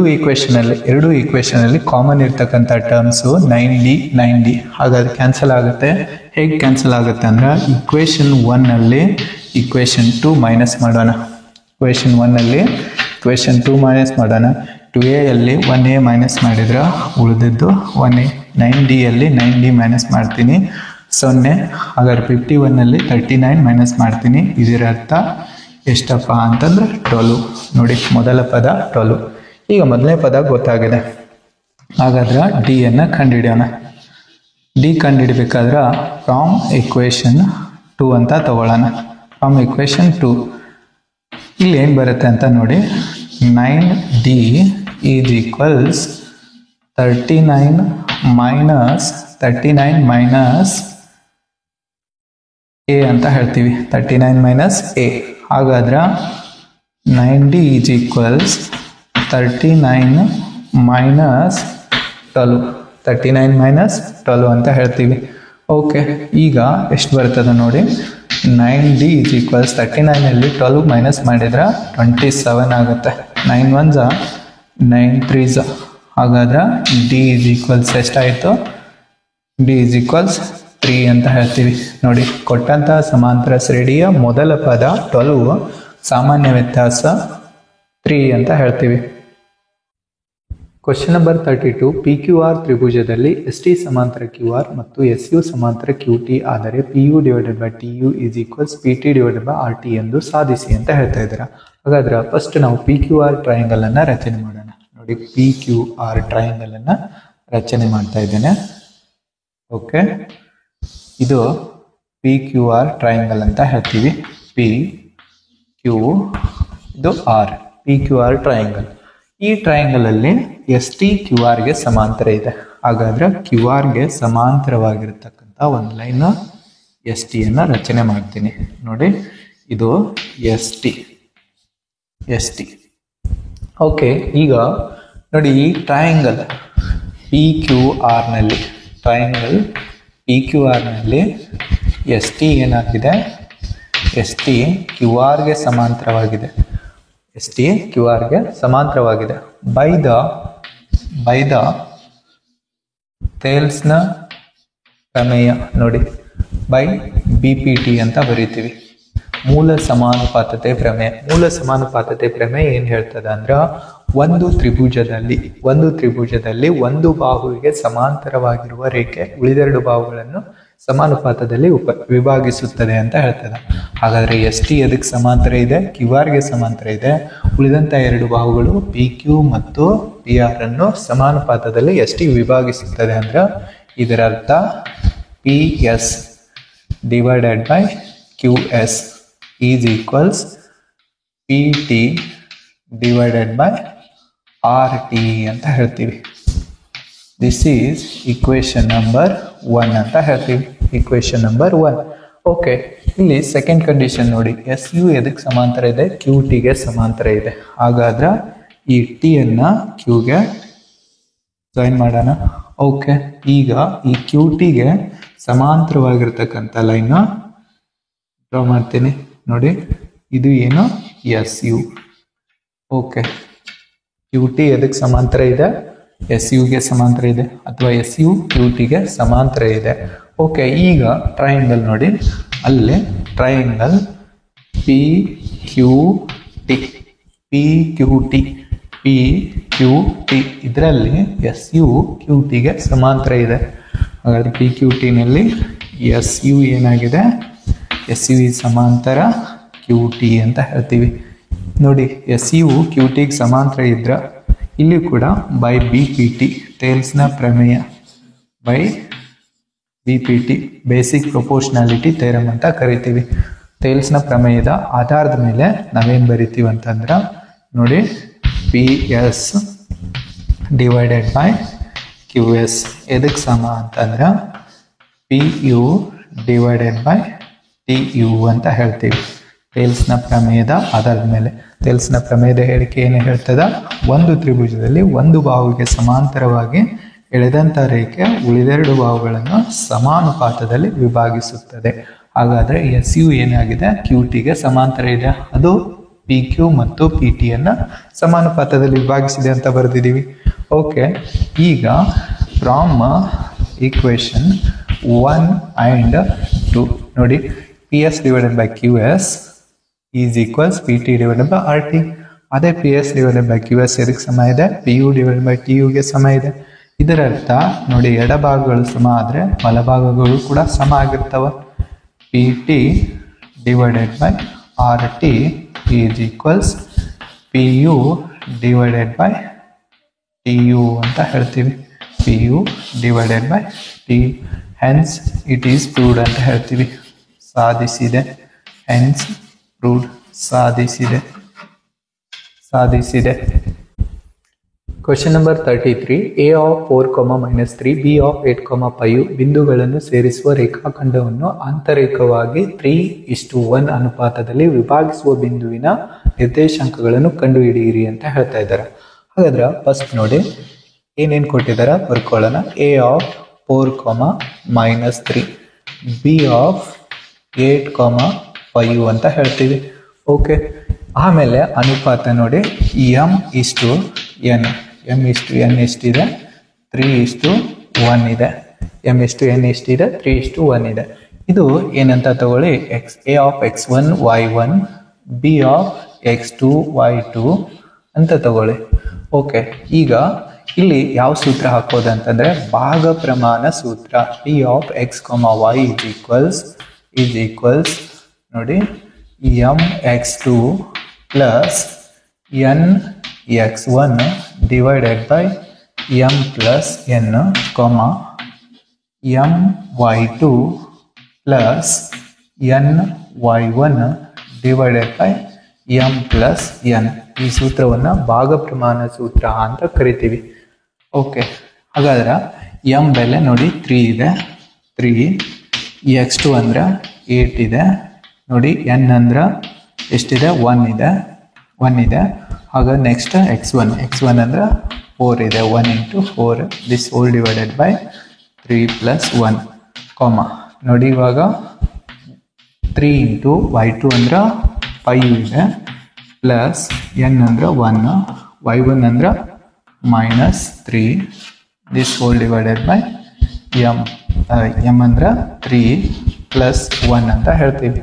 ಈಕ್ವೇಶನಲ್ಲಿ ಕಾಮನ್ ಇರ್ತಕ್ಕಂಥ ಟರ್ಮ್ಸು 9d. ಹಾಗಾದ್ರೆ ಕ್ಯಾನ್ಸಲ್ ಆಗುತ್ತೆ. ಹೇಗೆ ಕ್ಯಾನ್ಸಲ್ ಆಗುತ್ತೆ ಅಂದ್ರೆ, ಈಕ್ವೇಶನ್ 1ನಲ್ಲಿ ಈಕ್ವೇಶನ್ 2 ಮೈನಸ್ ಮಾಡೋಣ. ಈಕ್ವೇಶನ್ 1ನಲ್ಲಿ ಈಕ್ವೇಶನ್ 2 ಮೈನಸ್ ಮಾಡೋಣ. 2a ಯಲ್ಲಿ 1a ಮೈನಸ್ ಮಾಡಿದ್ರೆ ಉಳಿದಿದ್ದು 1a. 9d ಯಲ್ಲಿ 9d ಮೈನಸ್ ಮಾಡ್ತೀನಿ 0. ಹಾಗಾದ್ರೆ 51ನಲ್ಲಿ 39 ಮೈನಸ್ ಮಾಡ್ತೀನಿ. ಇದರ ಅರ್ಥ ಎಷ್ಟಪ್ಪ ಅಂತಂದ್ರೆ 12. ನೋಡಿ, ಮೊದಲ ಪದ 12. ಈಗ ಮೊದಲನೇ ಪದ ಗೊತ್ತಾಗಿದೆ. ಹಾಗಾದ್ರೆ ಡಿ ಅನ್ನು ಕಂಡುಹಿಡಿಯೋಣ. ಡಿ ಕಂಡುಹಿಡಬೇಕಾದ್ರೆ ಫ್ರಾಮ್ ಈಕ್ವೇಶನ್ 2 ಅಂತ ತಗೊಳ್ಳೋಣ. ಫ್ರಾಮ್ ಈಕ್ವೇಶನ್ 2 ಇಲ್ಲಿ ಏನು ಬರುತ್ತೆ ಅಂತ ನೋಡಿ. 9d is equals 39 minus A ಅಂತ ಹೇಳ್ತೀವಿ. 39 ಮೈನಸ್ ಎ. ಹಾಗಾದ್ರೆ 9d is equals 39 minus 12. 39 minus 12 ಅಂತ ಹೇಳ್ತೀವಿ. ಓಕೆ, ಈಗ ಎಷ್ಟು ಬರ್ತದೆ ನೋಡಿ. 9d ಈಸ್ ಈಕ್ವಲ್ಸ್ 39ನಲ್ಲಿ 12 ಮೈನಸ್ ಮಾಡಿದ್ರೆ 27 ಆಗುತ್ತೆ. 9 1s 9 3s. ಹಾಗಾದ್ರೆ ಡಿ ಈಸ್ ಈಕ್ವಲ್ಸ್ ಎಷ್ಟಾಯಿತು? ಡಿ ಈಸ್ ಈಕ್ವಲ್ಸ್ 3 ಅಂತ ಹೇಳ್ತೀವಿ. ನೋಡಿ, ಕೊಟ್ಟಂತಹ ಸಮಾಂತರ ಶ್ರೇಣಿಯ ಮೊದಲ ಪದ 12, ಸಾಮಾನ್ಯ ವ್ಯತ್ಯಾಸ 3 ಅಂತ ಹೇಳ್ತೀವಿ. Question number 32. PQR ತ್ರಿಭುಜದಲ್ಲಿ ST ಸಮಾಂತರ QR ಮತ್ತು SU ಸಮಾಂತರ QT ಆದರೆ PU divided by TU is equals PT divided by RT ಎಂದು ಸಾಧಿಸಿ ಅಂತ ಹೇಳ್ತಾ ಇದ್ದೀರಾ. ಹಾಗಾದ್ರೆ ಫಸ್ಟ್ ನಾವು PQR ಟ್ರಯಾಂಗಲ್ ಅನ್ನ ರಚನೆ ಮಾಡೋಣ. ನೋಡಿ, PQR ಟ್ರಯಾಂಗಲ್ ಅನ್ನ ರಚನೆ ಮಾಡ್ತಾ ಇದ್ದೇನೆ. ಓಕೆ, ಇದು PQR ಟ್ರಯಾಂಗಲ್ ಅಂತ ಹೇಳ್ತೀವಿ. PQ ಇದು R, PQR ಟ್ರಯಾಂಗಲ್. ಈ ಟ್ರಯಾಂಗಲ್ ಅಲ್ಲಿ ST QR ಗೆ ಸಮಾಂತರ ಇದೆ. ಹಾಗಾದ್ರೆ QR ಗೆ ಸಮಾಂತರವಾಗಿರ್ತಕ್ಕಂಥ ಒಂದು ಲೈನ್ ST ಅನ್ನ ರಚನೆ ಮಾಡ್ತೀನಿ. ನೋಡಿ, ಇದು ST. ಓಕೆ, ಈಗ ನೋಡಿ, ಈ ಟ್ರಯಾಂಗಲ್ PQR ನಲ್ಲಿ ST ಏನಾಗಿದೆ? ST QR ಗೆ ಸಮಾಂತರವಾಗಿದೆ. ST QR ಗೆ ಸಮಾಂತರವಾಗಿದೆ. ಬೈ ದ ಥೇಲ್ಸ್ನ ಪ್ರಮೇಯ ನೋಡಿ, ಬೈ BPT ಅಂತ ಬರೀತೀವಿ. ಮೂಲ ಸಮಾನುಪಾತತೆ ಪ್ರಮೇಯ ಏನ್ ಹೇಳ್ತದೆ ಅಂದ್ರೆ, ಒಂದು ತ್ರಿಭುಜದಲ್ಲಿ ಒಂದು ಬಾಹುವಿಗೆ ಸಮಾಂತರವಾಗಿರುವ ರೇಖೆ ಉಳಿದೆರಡು ಬಾಹುಗಳನ್ನು ಸಮಾನುಪಾತದಲ್ಲಿ ವಿಭಾಗಿಸುತ್ತದೆ ಅಂತ ಹೇಳ್ತದೆ. ಹಾಗಾದ್ರೆ ST ಅದಕ್ಕೆ ಸಮಾಂತರ ಇದೆ, QR ಗೆ ಸಮಾಂತರ ಇದೆ. ಉಳಿದಂತ ಎರಡು ಬಾಹುಗಳು PQ ಮತ್ತು PR ಅನ್ನು ಸಮಾನುಪಾತದಲ್ಲಿ ST ವಿಭಾಗಿಸುತ್ತದೆ ಅಂದ್ರೆ ಇದರ ಅರ್ಥ PS divided by QS is equals PT divided by RT ಅಂತ ಹೇಳ್ತೀವಿ. ದಿಸ್ ಈಸ್ ಈಕ್ವೇಶನ್ ನಂಬರ್ 1 ಅಂತ ಹೇಳ್ತೀವಿ. Equation number 1. ಓಕೆ, ಇಲ್ಲಿ ಸೆಕೆಂಡ್ ಕಂಡೀಷನ್ ನೋಡಿ, SU ಎದಕ್ಕೆ ಸಮಾಂತರ ಇದೆ? QT ಗೆ ಸಮಾಂತರ ಇದೆ. ಹಾಗಾದ್ರೆ ಈ T ಅನ್ನ Q ಗೆ ಜಾಯಿನ್ ಮಾಡೋಣ. ಓಕೆ, ಈಗ ಈ QT ಗೆ ಸಮಾಂತರವಾಗಿರ್ತಕ್ಕಂಥ ಲೈನ್ ಡ್ರಾ ಮಾಡ್ತೀನಿ. ನೋಡಿ, ಇದು ಏನು? SU. ಓಕೆ, QT ಎದಕ್ಕೆ ಸಮಾಂತರ ಇದೆ? ಎಸ್ ಯುಗೆ ಸಮಾಂತರ ಇದೆ ಅಥವಾ ಎಸ್ ಯು ಕ್ಯೂ ಟಿಗೆ ಸಮಾಂತರ ಇದೆ. ಓಕೆ, ಈಗ ಟ್ರಯಾಂಗಲ್ ನೋಡಿ, ಅಲ್ಲಿ ಟ್ರಯಾಂಗಲ್ ಪಿ ಕ್ಯೂ ಟಿ ಇದರಲ್ಲಿ ಎಸ್ ಯು ಕ್ಯೂ ಟಿಗೆ ಸಮಾಂತರ ಇದೆ. ಹಾಗಾದ್ರೆ ಪಿ ಕ್ಯೂ ಟಿನಲ್ಲಿ ಎಸ್ ಯು ಏನಾಗಿದೆ, ಎಸ್ ಯು ಸಮಾಂತರ ಕ್ಯೂ ಟಿ ಅಂತ ಹೇಳ್ತೀವಿ. ನೋಡಿ, ಎಸ್ ಯು ಕ್ಯೂ ಟಿಗೆ ಸಮಾಂತರ ಇದ್ರೆ ಇಲ್ಲಿ ಕೂಡ ಬೈ ಬಿ ಪಿ ಟಿ ಟೇಲ್ಸ್ನ ಪ್ರಮೇಯ, by B P T basic proportionality theorem ಅಂತ ಕರಿತೀವಿ. ಟೇಲ್ಸ್ನ ಪ್ರಮೇಯದ ಆಧಾರದ ಮೇಲೆ ನಾವೇನು ಬರಿತೀವಿ ಅಂತಂದ್ರೆ ನೋಡಿ, P S divided by Q S ಎದಕ್ಕೆ ಸಮ ಅಂತಂದ್ರೆ P U divided by T U ಅಂತ ಹೇಳ್ತೀವಿ. ಟೇಲ್ಸ್ನ ಪ್ರಮೇಯದ ಆಧಾರದ ಮೇಲೆ. ಟೇಲ್ಸ್ನ ಪ್ರಮೇಯದ ಹೇಳಿಕೆ ಏನು ಹೇಳ್ತದ, ಒಂದು ತ್ರಿಭುಜದಲ್ಲಿ ಒಂದು ಬಾಹುವಿಗೆ ಸಮಾಂತರವಾಗಿ ಎಳೆದಂಥ ರೇಖೆ ಉಳಿದೆರಡು ಬಾಹುಗಳನ್ನು ಸಮಾನುಪಾತದಲ್ಲಿ ವಿಭಾಗಿಸುತ್ತದೆ. ಹಾಗಾದ್ರೆ ಎಸ್ ಯು ಏನಾಗಿದೆ, ಕ್ಯೂ ಟಿಗೆ ಸಮಾಂತರ ಇದೆ, ಅದು ಪಿ ಕ್ಯೂ ಮತ್ತು ಪಿ ಟಿಯನ್ನು ಸಮಾನುಪಾತದಲ್ಲಿ ವಿಭಾಗಿಸಿದೆ ಅಂತ ಬರೆದಿದ್ದೀವಿ. ಓಕೆ, ಈಗ ಫ್ರಾಮ್ ಈಕ್ವೇಶನ್ 1 and 2 ನೋಡಿ, P S divided by Q S is equals P T divided by R T. ಅದೇ P S divided by Q S ಎದಕ್ಕೆ ಸಮ ಇದೆ, P U divided by T ಯುಗೆ ಸಮ ಇದೆ. ಇದರ ಅರ್ಥ ನೋಡಿ, ಎಡಭಾಗಗಳು ಸಮ ಆದರೆ ಬಲಭಾಗಗಳು ಕೂಡ ಸಮ ಆಗಿರ್ತವೆ. P T divided by R T is equals P U divided by T U ಅಂತ ಹೇಳ್ತೀವಿ. P U divided by T, hence it is proved ಅಂತ ಹೇಳ್ತೀವಿ. ಸಾಧಿಸಿದೆ, ಹೆನ್ಸ್ ಪ್ರೂವ್ಡ್, ಸಾಧಿಸಿದೆ. Question number 33. A of 4, -3 B of 8, 5 ಬಿಂದುಗಳನ್ನು ಸೇರಿಸುವ ರೇಖಾಖಂಡವನ್ನು ಆಂತರಿಕವಾಗಿ 3:1 ಅನುಪಾತದಲ್ಲಿ ವಿಭಾಗಿಸುವ ಬಿಂದುವಿನ ನಿರ್ದೇಶಾಂಕಗಳನ್ನು ಕಂಡುಹಿಡಿಯಿರಿ ಅಂತ ಹೇಳ್ತಾ ಇದ್ದಾರೆ. ಹಾಗಾದ್ರೆ ಫಸ್ಟ್ ನೋಡಿ, ಏನೇನು ಕೊಟ್ಟಿದ್ದಾರೆ ಬರ್ಕೊಳ್ಳೋಣ. ಎ ಆಫ್ 4, -3 ಬಿ ಆಫ್ 8, 5 ಅಂತ ಹೇಳ್ತೀವಿ. ಓಕೆ, ಆಮೇಲೆ ಅನುಪಾತ ನೋಡಿ, m:n ಎಷ್ಟಿದೆ, 3:1 ಇದೆ. m:n ಎಷ್ಟಿದೆ, 3:1 ಇದೆ. ಇದು ಏನಂತ ತಗೊಳ್ಳಿ, A of x1 y1 B of x2 y2 ಅಂತ ತಗೊಳ್ಳಿ. ಓಕೆ, ಈಗ ಇಲ್ಲಿ ಯಾವ ಸೂತ್ರ ಹಾಕೋದು ಅಂತಂದ್ರೆ ಭಾಗ ಪ್ರಮಾಣ ಸೂತ್ರ. P of x, y is equals ನೋಡಿ, mx2 plus nx1 divided by m plus n, my2 plus ny1 divided by m plus n. ಈ ಸೂತ್ರವನ್ನು ಭಾಗ ಪ್ರಮಾಣ ಸೂತ್ರ ಅಂತ ಕರಿತೀವಿ. ಓಕೆ, ಹಾಗಾದ್ರೆ m ಬೆಲೆ ನೋಡಿ 3 ಇದೆ, 3, x2 ಅಂದ್ರೆ 8 ಇದೆ ನೋಡಿ, n ಅಂದ್ರೆ ಎಷ್ಟಿದೆ, 1 ಇದೆ. ಆಗ ನೆಕ್ಸ್ಟ್ x1 ಅಂದ್ರೆ 4 ಇದೆ, 1 × 4 ದಿಸ್ ಹೋಲ್ ಡಿವೈಡೆಡ್ ಬೈ 3 + 1, ನೋಡಿ ಇವಾಗ 3 × y2 ಅಂದ್ರೆ 5 ಇದೆ, ಪ್ಲಸ್ n ಅಂದ್ರೆ 1, y1 ಅಂದ್ರೆ -3 this whole divided by m ಅಂದ್ರೆ 3 + 1 ಅಂತ ಹೇಳ್ತೀವಿ.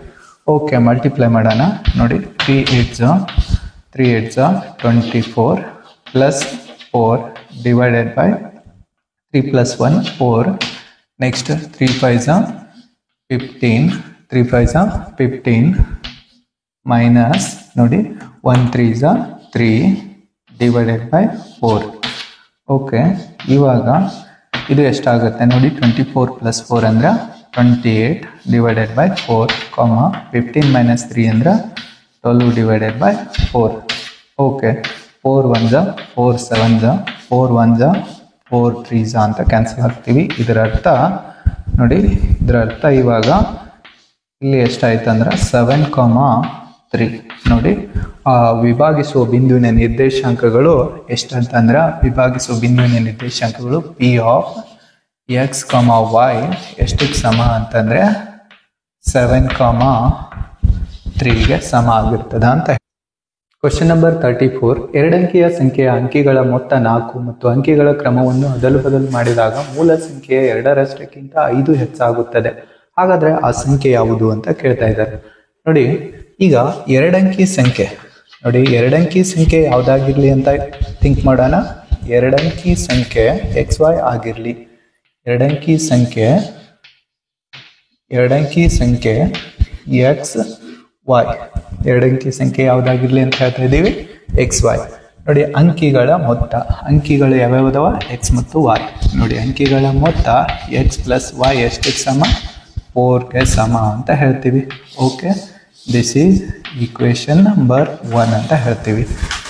ಓಕೆ, ಮಲ್ಟಿಪ್ಲೈ ಮಾಡೋಣ ನೋಡಿ, 3 8 24 plus 4 divided by 3 + 1 4, next 3 5 15, 3 5 15 minus ನೋಡಿ 1 3 3 ಡಿವೈಡೆಡ್ ಬೈ 4. ಓಕೆ, ಇವಾಗ ಇದು ಎಷ್ಟಾಗುತ್ತೆ ನೋಡಿ, 24 + 4 ಅಂದ್ರೆ 28 ಡಿವೈಡೆಡ್ ಬೈ 4, 15 - 3 ಅಂದ್ರೆ 12 ಡಿವೈಡೆಡ್ ಬೈ 4. ಓಕೆ, 4 1 4 7 4 1 4 3 ಅಂತ ಕ್ಯಾನ್ಸಲ್ ಆಗ್ತೀವಿ. ಇದರ ಅರ್ಥ ನೋಡಿ, ಇವಾಗ ಇಲ್ಲಿ ಎಷ್ಟಾಯ್ತು ಅಂದ್ರೆ 7, 3 ನೋಡಿ. ವಿಭಾಗಿಸುವ ಬಿಂದುವಿನ ನಿರ್ದೇಶಾಂಕಗಳು ಎಷ್ಟಂತಂದ್ರೆ, ವಿಭಾಗಿಸುವ ಬಿಂದುವಿನ ನಿರ್ದೇಶಾಂಕಗಳು ಪಿ ಆಫ್ x, y ಎಷ್ಟಕ್ಕೆ ಸಮ ಅಂತಂದ್ರೆ 7, 3ಗೆ ಸಮ ಆಗಿರ್ತದ ಅಂತ. Question number 34. ಎರಡಂಕಿಯ ಸಂಖ್ಯೆಯ ಅಂಕಿಗಳ ಮೊತ್ತ 4 ಮತ್ತು ಅಂಕಿಗಳ ಕ್ರಮವನ್ನು ಅದಲು ಬದಲು ಮಾಡಿದಾಗ ಮೂಲ ಸಂಖ್ಯೆಯ 2ರಷ್ಟಕ್ಕಿಂತ 5 ಹೆಚ್ಚಾಗುತ್ತದೆ. ಹಾಗಾದ್ರೆ ಆ ಸಂಖ್ಯೆ ಯಾವುದು ಅಂತ ಕೇಳ್ತಾ ಇದ್ದಾರೆ. ನೋಡಿ, ಈಗ ಎರಡಂಕಿ ಸಂಖ್ಯೆ ಯಾವ್ದಾಗಿರ್ಲಿ ಅಂತ ಥಿಂಕ್ ಮಾಡೋಣ. ಎರಡಂಕಿ ಸಂಖ್ಯೆ XY ಆಗಿರ್ಲಿ. ಎರಡಂಕಿ ಸಂಖ್ಯೆ XY, ಎರಡಂಕಿ ಸಂಖ್ಯೆ ಯಾವ್ದಾಗಿರ್ಲಿ ಅಂತ ಹೇಳ್ತಾ ಇದ್ದೀವಿ, XY. ನೋಡಿ, ಅಂಕಿಗಳ ಮೊತ್ತ, ಅಂಕಿಗಳು ಯಾವ್ಯಾವದವ, X ಮತ್ತು Y. ನೋಡಿ, ಅಂಕಿಗಳ ಮೊತ್ತ X ಪ್ಲಸ್ Y ಎಷ್ಟಕ್ಕೆ ಸಮ, 4ಗೆ ಸಮ ಅಂತ ಹೇಳ್ತೀವಿ. Okay, this is equation number 1 ಅಂತ ಹೇಳ್ತೀವಿ.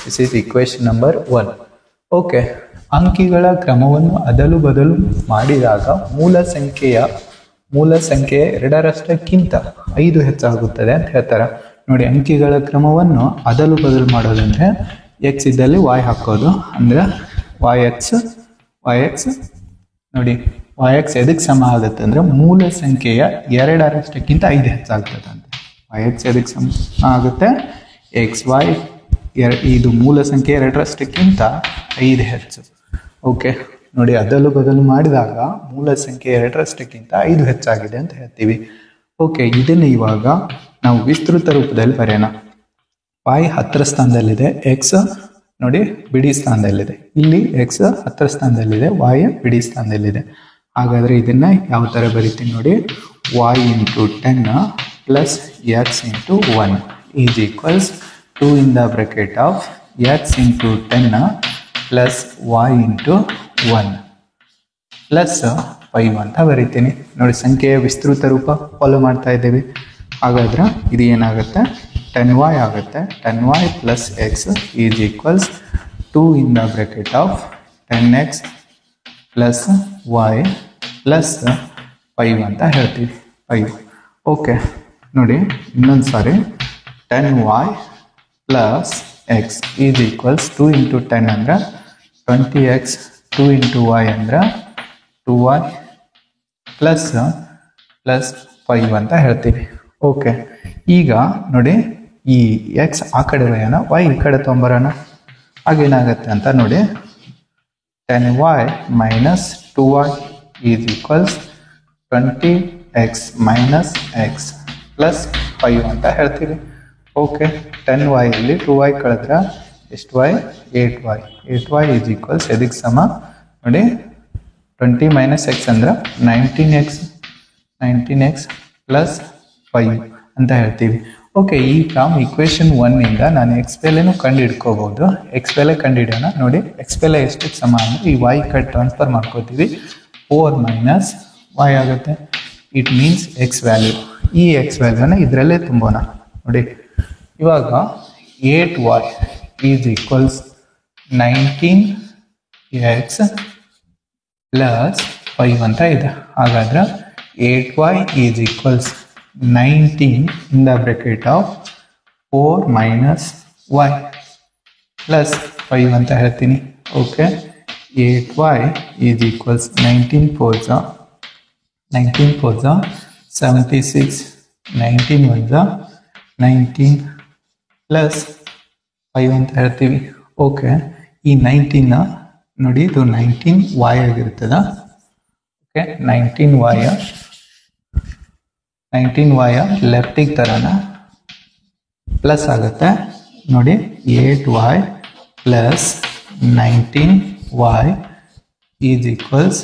This is equation number 1. Okay, ಅಂಕಿಗಳ ಕ್ರಮವನ್ನು ಅದಲು ಬದಲು ಮಾಡಿದಾಗ ಮೂಲ ಸಂಖ್ಯೆಯ 2ರಷ್ಟಕ್ಕಿಂತ 5 ಹೆಚ್ಚಾಗುತ್ತದೆ ಅಂತ ಹೇಳ್ತಾರೆ. ನೋಡಿ, ಅಂಕಿಗಳ ಕ್ರಮವನ್ನು ಅದಲು ಬದಲು ಮಾಡೋದಂದ್ರೆ X ಇದ್ದಲ್ಲಿ Y ಹಾಕೋದು, ಅಂದ್ರೆ YX. ನೋಡಿ, YX ಎದಕ್ಕೆ ಸಮ ಆಗುತ್ತೆ ಅಂದ್ರೆ ಮೂಲ ಸಂಖ್ಯೆಯ 2ರಷ್ಟಕ್ಕಿಂತ 5 ಹೆಚ್ಚಾಗ್ತದೆ ಅಂತ. YX ಎದಕ್ಕೆ ಸಮ ಆಗುತ್ತೆ, XY ಇದು ಮೂಲ ಸಂಖ್ಯೆ 2ರಷ್ಟಕ್ಕಿಂತ 5 ಹೆಚ್ಚು. ಓಕೆ, ನೋಡಿ, ಅದಲು ಬದಲು ಮಾಡಿದಾಗ ಮೂಲ ಸಂಖ್ಯೆ 2ರಷ್ಟಕ್ಕಿಂತ 5 ಹೆಚ್ಚಾಗಿದೆ ಅಂತ ಹೇಳ್ತೀವಿ. ಓಕೆ, ಇದನ್ನು ಇವಾಗ ನಾವು ವಿಸ್ತೃತ ರೂಪದಲ್ಲಿ ಬರೆಯೋಣ. Y 10ರ ಸ್ಥಾನದಲ್ಲಿದೆ, X ನೋಡಿ ಬಿಡಿ ಸ್ಥಾನದಲ್ಲಿದೆ. ಇಲ್ಲಿ X 10ರ ಸ್ಥಾನದಲ್ಲಿದೆ, Y ಬಿಡಿ ಸ್ಥಾನದಲ್ಲಿದೆ. ಹಾಗಾದ್ರೆ ಇದನ್ನ ಯಾವ ತರ ಬರೀತೀನಿ ನೋಡಿ, Y into 10 plus X into 1 is equals 2 in the bracket of X into 10 plus Y into 1 plus 5 ಅಂತ ಬರೀತೀನಿ. ನೋಡಿ, ಸಂಖ್ಯೆಯ ವಿಸ್ತೃತ ರೂಪ ಫಾಲೋ ಮಾಡ್ತಾ ಇದ್ದೇವೆ. ಹಾಗಾದ್ರೆ ಇದು ಏನಾಗುತ್ತೆ, 10y ಆಗುತ್ತೆ. 10y plus x is equals 2 in the bracket of 10x plus y plus 5 ಅಂತ ಹೇಳ್ತೀವಿ. 5. ಓಕೆ, ನೋಡಿ ಇನ್ನೊಂದು ಸಾರಿ, 10y plus x is equals 2 into 10 ಅಂದ್ರೆ 20x, 2 into y ಅಂದ್ರೆ 2y plus 5 ಅಂತ ಹೇಳ್ತೀವಿ. ಓಕೆ, ಈಗ ನೋಡಿ, ಈ x ಆ ಕಡೆ ಒಯ್ಯೋಣ, y ಈ ಕಡೆ ತೊಗೊಂಬರೋಣ. ಆಗೇನಾಗತ್ತೆ ಅಂತ ನೋಡಿ, 10y minus 2y is equals 20x minus x plus 5 ಅಂತ ಹೇಳ್ತೀವಿ. ಓಕೆ, 10y ಇಲ್ಲಿ 2y ಕಳೆದ್ರೆ ಎಷ್ಟು y, 8y. 8y is equals ಎದಕ್ಕೆ ಸಮ ನೋಡಿ, 20 minus x ಅಂದ್ರೆ 19x ಪ್ಲಸ್ 5 ಅಂತ ಹೇಳ್ತೀವಿ. ಓಕೆ, ಈ ಫ್ರಮ್ ಈಕ್ವೇಶನ್ 1 ಇಂದ ನಾನು ಎಕ್ಸ್ ಬೆಲೆನೂ ಕಂಡು ಹಿಡ್ಕೋಬಹುದು. ಎಕ್ಸ್ ಬೆಲೆ ಕಂಡು ಹಿಡಿಯೋಣ. ನೋಡಿ, ಎಕ್ಸ್ ಬೆಲೆ ಎಷ್ಟಕ್ಕೆ ಸಮ ಅಂದರೆ ಈ y ಕಡೆ ಟ್ರಾನ್ಸ್ಫರ್ ಮಾಡ್ಕೋತೀವಿ. 4 minus y ಆಗುತ್ತೆ. It means X value. ಈ ಎಕ್ಸ್ ವ್ಯಾಲ್ಯೂನ ಇದರಲ್ಲೇ ತುಂಬೋಣ. ನೋಡಿ, ಇವಾಗ 8y is equals 19x plus 5 ಅಂತ ಇದೆ. ಹಾಗಾದ್ರೆ 8y is equals 19 in the bracket of 4 minus y plus 5 ಅಂತ ಹೇಳ್ತೀನಿ. Okay, 8y is equals 19 4 76, 19 1 19 plus 5 ಅಂತ ಹೇಳ್ತೀವಿ. ಓಕೆ, ಈ 19 ನೋಡಿ, ಇದು 19y ಆಗಿರ್ತದ. ಓಕೆ, 19y ಲೆಫ್ಟಿಗೆ ತರೋಣ, ಪ್ಲಸ್ ಆಗುತ್ತೆ. ನೋಡಿ, 8y plus 19y is equals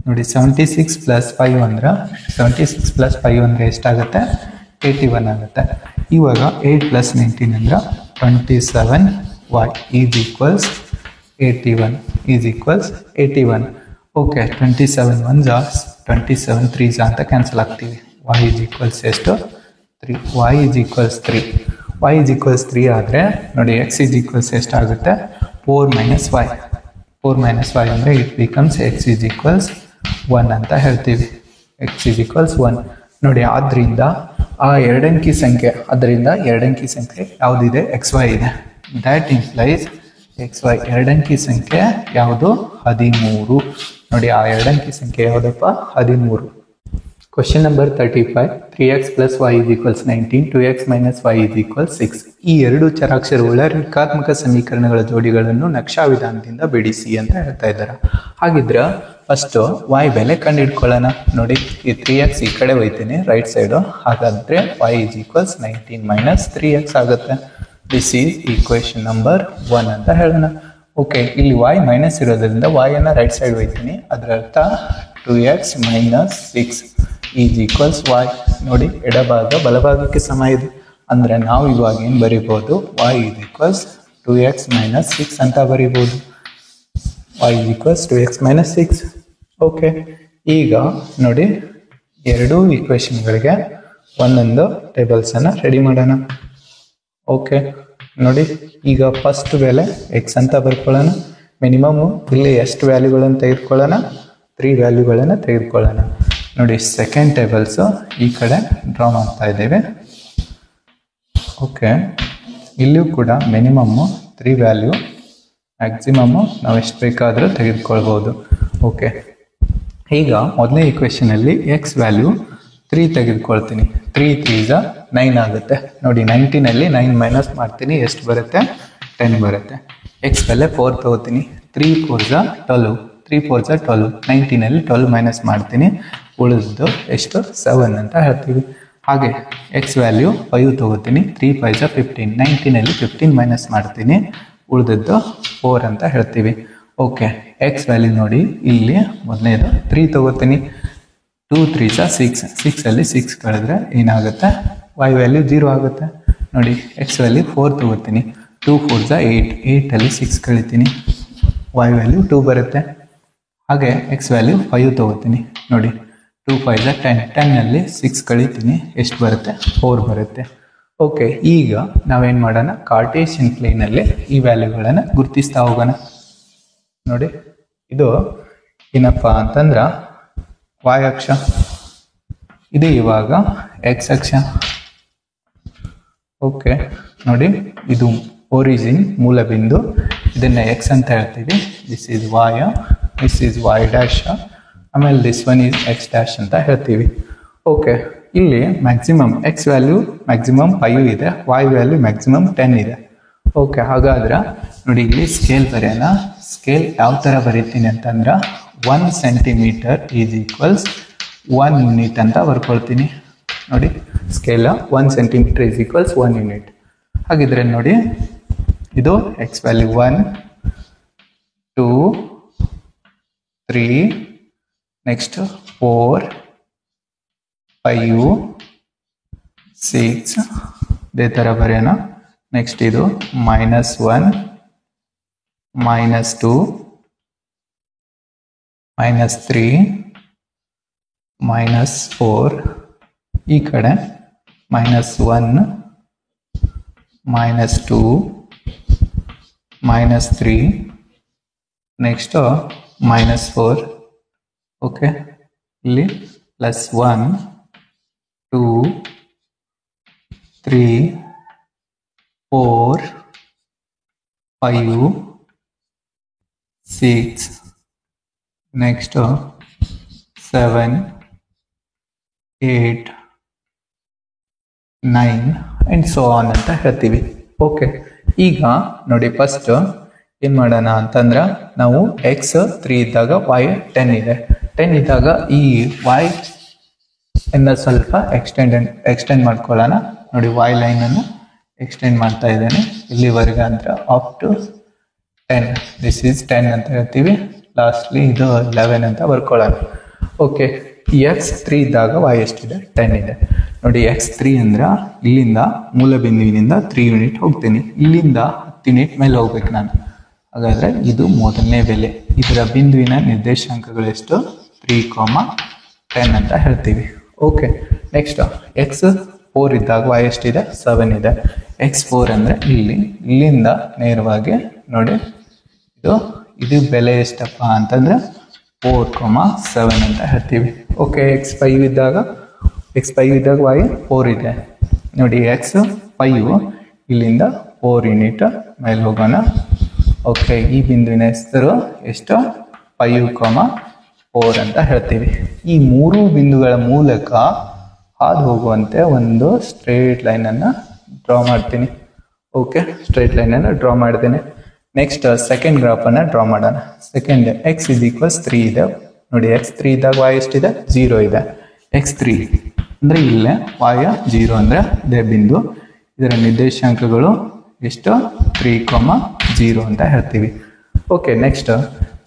ನೋಡಿ 76 ಪ್ಲಸ್ 5 ಅಂದ್ರೆ 76 ಪ್ಲಸ್ 5 ಅಂದರೆ ಎಷ್ಟಾಗುತ್ತೆ, 81 ಆಗುತ್ತೆ. ಇವಾಗ 8 ಪ್ಲಸ್ 19 ಅಂದ್ರೆ 27y ಈಸ್ ಈಕ್ವಲ್ಸ್ 81. ಓಕೆ, 27 1 27 3 ಅಂತ ಕ್ಯಾನ್ಸಲ್ ಆಗ್ತೀವಿ. y is equals ಎಷ್ಟು, 3. y is equals 3. y is equals 3 ಆದರೆ ನೋಡಿ, x is equals ಎಷ್ಟಾಗುತ್ತೆ, 4 minus y. 4 minus y ಅಂದರೆ it becomes x is equals 1 ಅಂತ ಹೇಳ್ತೀವಿ. x is equals 1. ನೋಡಿ, ಆದ್ದರಿಂದ ಎರಡಂಕಿ ಸಂಖ್ಯೆ ಯಾವುದಿದೆ, XY ಇದೆ. ದ್ಯಾಟ್ ಇಂಪ್ಲೈಸ್ XY ಎರಡಂಕಿ ಸಂಖ್ಯೆ ಯಾವುದು, 13. ನೋಡಿ, ಆ ಎರಡಂಕಿ ಸಂಖ್ಯೆ ಯಾವುದಪ್ಪ, 13. Question number 35. 3x plus y is equals 19, 2x minus y is equals 6. ಈ ಎರಡು ಚರಾಕ್ಷರಗಳ ರೇಖಾತ್ಮಕ ಸಮೀಕರಣಗಳ ಜೋಡಿಗಳನ್ನು ನಕ್ಷಾ ವಿಧಾನದಿಂದ ಬಿಡಿಸಿ ಅಂತ ಹೇಳ್ತಾ ಇದ್ದಾರೆ. ಹಾಗಿದ್ರೆ ಫಸ್ಟ್ y ಬೆಲೆ ಕಂಡು ಹಿಡ್ಕೊಳ್ಳೋಣ. ನೋಡಿ, ಈ 3x ಈ ಕಡೆ ಹೋಯ್ತೀನಿ ರೈಟ್ ಸೈಡು. ಹಾಗಾದ್ರೆ y is equals 19 minus 3x ಆಗುತ್ತೆ. ದಿಸ್ ಈಸ್ ಈಕ್ವೇಶನ್ ನಂಬರ್ 1 ಅಂತ ಹೇಳೋಣ. ಓಕೆ, ಇಲ್ಲಿ y ಮೈನಸ್ ಇರೋದ್ರಿಂದ y ಅನ್ನ ರೈಟ್ ಸೈಡ್ ಹೋಯ್ತೀನಿ. ಅದರ ಅರ್ಥ 2x minus 6 is equals y. ನೋಡಿ, ಎಡಭಾಗ ಬಲಭಾಗಕ್ಕೆ ಸಮ ಇದೆ. ಅಂದರೆ ನಾವು ಇವಾಗ ಏನು ಬರೀಬೋದು, y is equals 2x minus 6 ಅಂತ ಬರೀಬೋದು. y is equals 2x minus 6. Okay, ಈಗ ನೋಡಿ ಎರಡೂ ಈಕ್ವೇಶನ್ಗಳಿಗೆ ಒಂದೊಂದು ಟೇಬಲ್ಸನ್ನು ರೆಡಿ ಮಾಡೋಣ. ಓಕೆ, ನೋಡಿ ಈಗ ಫಸ್ಟ್ ಬೆಲೆ ಎಕ್ಸ್ ಅಂತ ಬರ್ಕೊಳ್ಳೋಣ. ಮಿನಿಮಮ್ ಇಲ್ಲಿ ಎಷ್ಟು ವ್ಯಾಲ್ಯೂಗಳನ್ನು ತೆಗೆದುಕೊಳ್ಳೋಣ, 3 ವ್ಯಾಲ್ಯೂಗಳನ್ನು ತೆಗೆದುಕೊಳ್ಳೋಣ. ನೋಡಿ, ಸೆಕೆಂಡ್ ಟೇಬಲ್ಸು ಈ ಕಡೆ ಡ್ರಾ ಮಾಡ್ತಾ ಇದ್ದೇವೆ. ಓಕೆ, ಇಲ್ಲಿಯೂ ಕೂಡ ಮಿನಿಮಮ್ಮು 3 ವ್ಯಾಲ್ಯೂ, ಮ್ಯಾಕ್ಸಿಮಮ್ಮು ನಾವು ಎಷ್ಟು ಬೇಕಾದರೂ ತೆಗೆದುಕೊಳ್ಬೋದು. ಓಕೆ, ಈಗ ಮೊದಲನೇ ಈಕ್ವೇಷನಲ್ಲಿ ಎಕ್ಸ್ ವ್ಯಾಲ್ಯೂ 3 ತೆಗೆದುಕೊಳ್ತೀನಿ. 3 3 9 ಆಗುತ್ತೆ. ನೋಡಿ, 19ನಲ್ಲಿ 9 ಮೈನಸ್ ಮಾಡ್ತೀನಿ, ಎಷ್ಟು ಬರುತ್ತೆ, 10 ಬರುತ್ತೆ. ಎಕ್ಸ್ ಬೆಲೆ 4 ತಗೋತೀನಿ. 3 4 12, 3 4 12, 19ನಲ್ಲಿ 12 ಮೈನಸ್ ಮಾಡ್ತೀನಿ, ಉಳಿದು ಎಷ್ಟು, 7 ಅಂತ ಹೇಳ್ತೀವಿ. ಹಾಗೆ ಎಕ್ಸ್ ವ್ಯಾಲ್ಯೂ 5 ತಗೋತೀನಿ. 3 5 15, 19ನಲ್ಲಿ 15 ಮೈನಸ್ ಮಾಡ್ತೀನಿ, ಉಳಿದದ್ದು 4 ಅಂತ ಹೇಳ್ತೀವಿ. ಓಕೆ, ಎಕ್ಸ್ ವ್ಯಾಲ್ಯೂ ನೋಡಿ, ಇಲ್ಲಿ ಮೊದಲನೇದು 3 ತಗೋತೀನಿ. 2 3 6, 6ಅಲ್ಲಿ 6 ಕಳೆದ್ರೆ ಏನಾಗುತ್ತೆ, y ವ್ಯಾಲ್ಯೂ 0 ಆಗುತ್ತೆ. ನೋಡಿ, ಎಕ್ಸ್ ವ್ಯಾಲ್ಯೂ 4 ತಗೋತೀನಿ. 2 4 8, 8ಅಲ್ಲಿ 6 ಕಳಿತೀನಿ, y ವ್ಯಾಲ್ಯೂ 2 ಬರುತ್ತೆ. ಹಾಗೆ ಎಕ್ಸ್ ವ್ಯಾಲ್ಯೂ 5 ತಗೋತೀನಿ. ನೋಡಿ, 2 5 10, 10ನಲ್ಲಿ 6 ಕಳಿತೀನಿ, ಎಷ್ಟು ಬರುತ್ತೆ, 4 ಬರುತ್ತೆ. ಓಕೆ, ಈಗ ನಾವೇನು ಮಾಡೋಣ, ಕಾರ್ಟೇಶಿಯನ್ ಪ್ಲೇನಲ್ಲಿ ಈ ವ್ಯಾಲ್ಯೂಗಳನ್ನು ಗುರುತಿಸ್ತಾ ಹೋಗೋಣ. ನೋಡಿ, ಇದು ಏನಪ್ಪ ಅಂತಂದ್ರೆ y ಅಕ್ಷ, ಇದು ಇವಾಗ x ಅಕ್ಷ. ಓಕೆ, ನೋಡಿ, ಇದು ಒರಿಜಿನ್ ಮೂಲ ಬಿಂದು, ಇದನ್ನ x ಅಂತ ಹೇಳ್ತೀವಿ. This is y, this is y dash, ಆಮೇಲೆ this one is x dash ಅಂತ ಹೇಳ್ತೀವಿ. ಓಕೆ, ಇಲ್ಲಿ ಮ್ಯಾಕ್ಸಿಮಮ್ ಎಕ್ಸ್ ವ್ಯಾಲ್ಯೂ ಮ್ಯಾಕ್ಸಿಮಮ್ 5 ಇದೆ, y ವ್ಯಾಲ್ಯೂ ಮ್ಯಾಕ್ಸಿಮಮ್ 10 ಇದೆ. ಓಕೆ, ಹಾಗಾದ್ರೆ ನೋಡಿ, ಇಲ್ಲಿ ಸ್ಕೇಲ್ ಬರೆಯೋಣ. ಸ್ಕೇಲ್ ಯಾವ ಥರ ಬರೀತೀನಿ ಅಂತಂದ್ರೆ 1 ಸೆಂಟಿಮೀಟರ್ ಈಸ್ ಈಕ್ವಲ್ಸ್ 1 ಯೂನಿಟ್ ಅಂತ ಬರ್ಕೊಳ್ತೀನಿ. ನೋಡಿ, ಸ್ಕೇಲ 1 ಸೆಂಟಿಮೀಟರ್ ಈಸ್ ಈಕ್ವಲ್ಸ್ 1 ಯೂನಿಟ್. ಹಾಗಿದ್ರೆ ನೋಡಿ, ಇದು ಎಕ್ಸ್ ವ್ಯಾಲ್ಯೂ 1 2 3, ನೆಕ್ಸ್ಟ್ 4 5 6, ಇದೇ ಥರ ಬರೆಯೋಣ. ನೆಕ್ಸ್ಟ್ ಇದು -1 -2 -3 -4, ಈ ಕಡೆ -1 -2 -3, ನೆಕ್ಸ್ಟ್ -4. ಓಕೆ, ಇಲ್ಲಿ +1 2 3 4 5 6, ನೆಕ್ಸ್ಟ್ 7 8 9 ಆ್ಯಂಡ್ ಸೋ ಆನ್ ಅಂತ ಹೇಳ್ತೀವಿ. ಓಕೆ, ಈಗ ನೋಡಿ, ಫಸ್ಟ್ ಏನು ಮಾಡೋಣ ಅಂತಂದ್ರೆ, ನಾವು ಎಕ್ಸ್ 3 ಇದ್ದಾಗ y 10 ಇದೆ. 10 ಇದ್ದಾಗ ಈ y ಇಂದ ಸ್ವಲ್ಪ ಎಕ್ಸ್ಟೆಂಡ್ ಮಾಡ್ಕೊಳ್ಳೋಣ. ನೋಡಿ, y ಲೈನನ್ನು ಎಕ್ಸ್ಟೆಂಡ್ ಮಾಡ್ತಾ ಇದ್ದೇನೆ ಇಲ್ಲಿವರೆಗೆ ಅಂದ್ರೆ ಅಪ್ ಟು 10. ದಿಸ್ ಈಸ್ 10 ಅಂತ ಹೇಳ್ತೀವಿ. ಲಾಸ್ಟ್ಲಿ ಇದು 11 ಅಂತ ಬರ್ಕೊಳ್ಳೋಣ. ಓಕೆ, ಎಕ್ಸ್ 3 ಇದ್ದಾಗ y ಎಷ್ಟಿದೆ, 10 ಇದೆ. ನೋಡಿ, ಎಕ್ಸ್ 3 ಅಂದ್ರೆ ಇಲ್ಲಿಂದ ಮೂಲ ಬಿಂದುವಿನಿಂದ 3 ಯೂನಿಟ್ ಹೋಗ್ತೀನಿ, ಇಲ್ಲಿಂದ 10 ಯೂನಿಟ್ ಮೇಲೆ ಹೋಗ್ಬೇಕು ನಾನು. ಹಾಗಾದ್ರೆ ಇದು ಮೊದಲನೇ ಬೆಲೆ. ಇದರ ಬಿಂದುವಿನ ನಿರ್ದೇಶಾಂಕಗಳು ಎಷ್ಟು, 3, 10 ಅಂತ ಹೇಳ್ತೀವಿ. ಓಕೆ, ನೆಕ್ಸ್ಟ್ ಎಕ್ಸ್ 4 ಇದ್ದಾಗ y ಎಷ್ಟಿದೆ, 7 ಇದೆ. ಎಕ್ಸ್ 4 ಅಂದರೆ ಇಲ್ಲಿಂದ ನೇರವಾಗಿ ನೋಡಿ, ಇದು ಬೆಲೆ ಎಷ್ಟಪ್ಪ ಅಂತಂದ್ರೆ 4, 7 ಅಂತ ಹೇಳ್ತೀವಿ. ಓಕೆ, ಎಕ್ಸ್ 5 ಇದ್ದಾಗ y 4 ಇದೆ. ನೋಡಿ, ಎಕ್ಸ್ 5 ಇಲ್ಲಿಂದ 4 ಯೂನಿಟ್ ಮೇಲೆ ಹೋಗೋಣ. ಓಕೆ, ಈ ಬಿಂದುವಿನ ಹೆಸರು ಎಷ್ಟು, 5, 4 ಅಂತ ಹೇಳ್ತೀವಿ. ಈ ಮೂರು ಬಿಂದುಗಳ ಮೂಲಕ ಹಾದು ಹೋಗುವಂತೆ ಒಂದು ಸ್ಟ್ರೇಟ್ ಲೈನ್ ಅನ್ನ ಡ್ರಾ ಮಾಡ್ತೀನಿ. ಓಕೆ, ಸ್ಟ್ರೇಟ್ ಲೈನ್ ಅನ್ನು ಡ್ರಾ ಮಾಡ್ತೇನೆ. ನೆಕ್ಸ್ಟ್ ಸೆಕೆಂಡ್ ಗ್ರಾಫ್ ಅನ್ನ ಡ್ರಾ ಮಾಡೋಣ. ಸೆಕೆಂಡ್ x = 3 ಇದೆ ನೋಡಿ. x3 ಇದ್ದಾಗ y ಎಷ್ಟಿದೆ? 0 ಇದೆ. x3 ಅಂದ್ರೆ ಇಲ್ಲೇ, y 0 ಅಂದ್ರೆ ಇದೇ ಬಿಂದು. ಇದರ ನಿರ್ದೇಶಾಂಕಗಳು ಎಷ್ಟು? 3, 0 ಅಂತ ಹೇಳ್ತೀವಿ. ಓಕೆ, ನೆಕ್ಸ್ಟ್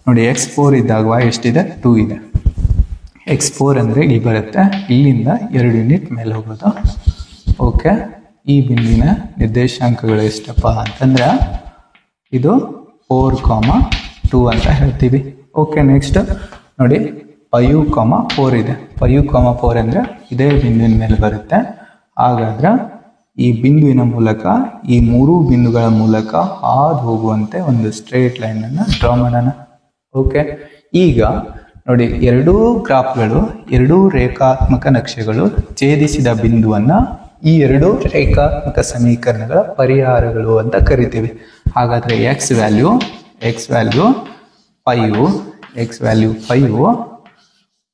ನೋಡಿ x4 ಇದ್ದಾಗ y ಎಷ್ಟಿದೆ? 2 ಇದೆ. x4 ಅಂದ್ರೆ ಇಲ್ಲಿ ಬರುತ್ತೆ, ಇಲ್ಲಿಂದ 2 ಯೂನಿಟ್ ಮೇಲೆ ಹೋಗೋದು. ಓಕೆ, ಈ ಬಿಂದುವಿನ ನಿರ್ದೇಶಾಂಕಗಳು ಎಷ್ಟಪ್ಪ ಅಂತಂದ್ರೆ ಇದು 4, 2 ಅಂತ ಹೇಳ್ತೀವಿ. ಓಕೆ, ನೆಕ್ಸ್ಟ್ ನೋಡಿ 5, 4 ಇದೆ. 5, 4 ಅಂದ್ರೆ ಇದೇ ಬಿಂದುವಿನ ಮೇಲೆ ಬರುತ್ತೆ. ಹಾಗಾದ್ರೆ ಈ ಬಿಂದುವಿನ ಮೂಲಕ, ಈ ಮೂರು ಬಿಂದುಗಳ ಮೂಲಕ ಹಾದು ಹೋಗುವಂತೆ ಒಂದು ಸ್ಟ್ರೇಟ್ ಲೈನ್ ಅನ್ನ ಡ್ರಾ ಮಾಡೋಣ. ಓಕೆ, ಈಗ ನೋಡಿ ಎರಡೂ ಗ್ರಾಫ್ಗಳು, ಎರಡೂ ರೇಖಾತ್ಮಕ ನಕ್ಷೆಗಳು ಛೇದಿಸಿದ ಬಿಂದುವನ್ನ ಈ ಎರಡು ರೇಖಾತ್ಮಕ ಸಮೀಕರಣಗಳ ಪರಿಹಾರಗಳು ಅಂತ ಕರಿತೀವಿ. ಹಾಗಾದ್ರೆ x ವ್ಯಾಲ್ಯೂ 5,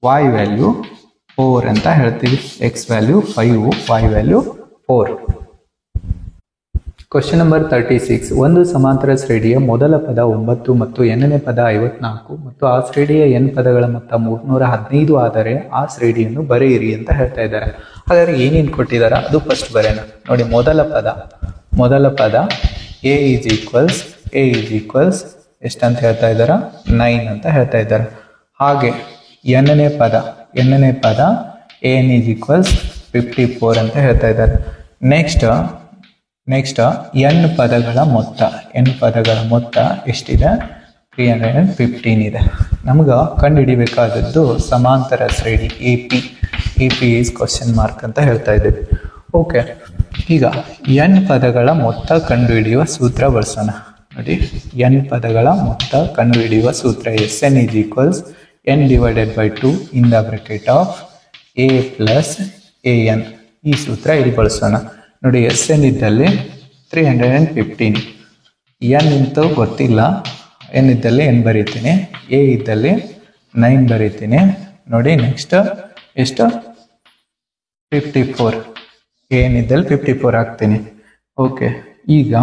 y ವ್ಯಾಲ್ಯೂ 4 ಅಂತ ಹೇಳ್ತೀವಿ. x value 5, y value 4. Question number 36. ಒಂದು ಸಮಾಂತರ ಶ್ರೇಣಿಯ ಮೊದಲ ಪದ 9 ಮತ್ತು n ನೇ ಪದ 54 ಮತ್ತು ಆ ಶ್ರೇಣಿಯ n ಪದಗಳ ಮೊತ್ತ 315 ಆದರೆ ಆ ಶ್ರೇಣಿಯನ್ನು ಬರೆಯಿರಿ ಅಂತ ಹೇಳ್ತಾ ಇದ್ದಾರೆ. ಹಾಗಾದ್ರೆ ಏನೇನು ಕೊಟ್ಟಿದ್ದಾರೆ ಅದು ಫಸ್ಟ್ ಬರೆಯೋಣ. ನೋಡಿ, ಮೊದಲ ಪದ a ಈಕ್ವಲ್ಸ್ ಎಷ್ಟಂತ ಹೇಳ್ತಾ ಇದ್ದಾರೆ? 9 ಅಂತ ಹೇಳ್ತಾ ಇದ್ದಾರೆ. ಹಾಗೆ n ನೇ ಪದ an ಈಕ್ವಲ್ಸ್ 54 ಅಂತ ಹೇಳ್ತಾ ಇದ್ದಾರೆ. ನೆಕ್ಸ್ಟ್ n ಪದಗಳ ಮೊತ್ತ ಎಷ್ಟಿದೆ? 315 ಇದೆ. ನಮ್ಗೆ ಕಂಡುಹಿಡಿಬೇಕಾದದ್ದು ಸಮಾಂತರ ಶ್ರೇಣಿ AP ಈಸ್ ಕ್ವಶನ್ ಮಾರ್ಕ್ ಅಂತ ಹೇಳ್ತಾ ಇದ್ದೀವಿ. ಓಕೆ, ಈಗ n ಪದಗಳ ಮೊತ್ತ ಕಂಡುಹಿಡಿಯುವ ಸೂತ್ರ ಬಳಸೋಣ. ನೋಡಿ, n ಪದಗಳ ಮೊತ್ತ ಕಂಡುಹಿಡಿಯುವ ಸೂತ್ರ Sn equals n/2 in the bracket of a plus an. ಈ ಸೂತ್ರ ಇಲ್ಲಿ ಬಳಸೋಣ. ನೋಡಿ, Sn ಇದ್ದಲ್ಲಿ 315, n ಇಂತೂ ಗೊತ್ತಿಲ್ಲ, n ಇದ್ದಲ್ಲಿ n ಬರೀತೀನಿ, a ಇದ್ದಲ್ಲಿ 9 ಬರೀತೀನಿ. ನೋಡಿ, ನೆಕ್ಸ್ಟ್ ಎಷ್ಟು? 54, an ಇದ್ದಲ್ಲಿ 54 ಹಾಕ್ತೀನಿ. ಓಕೆ, ಈಗ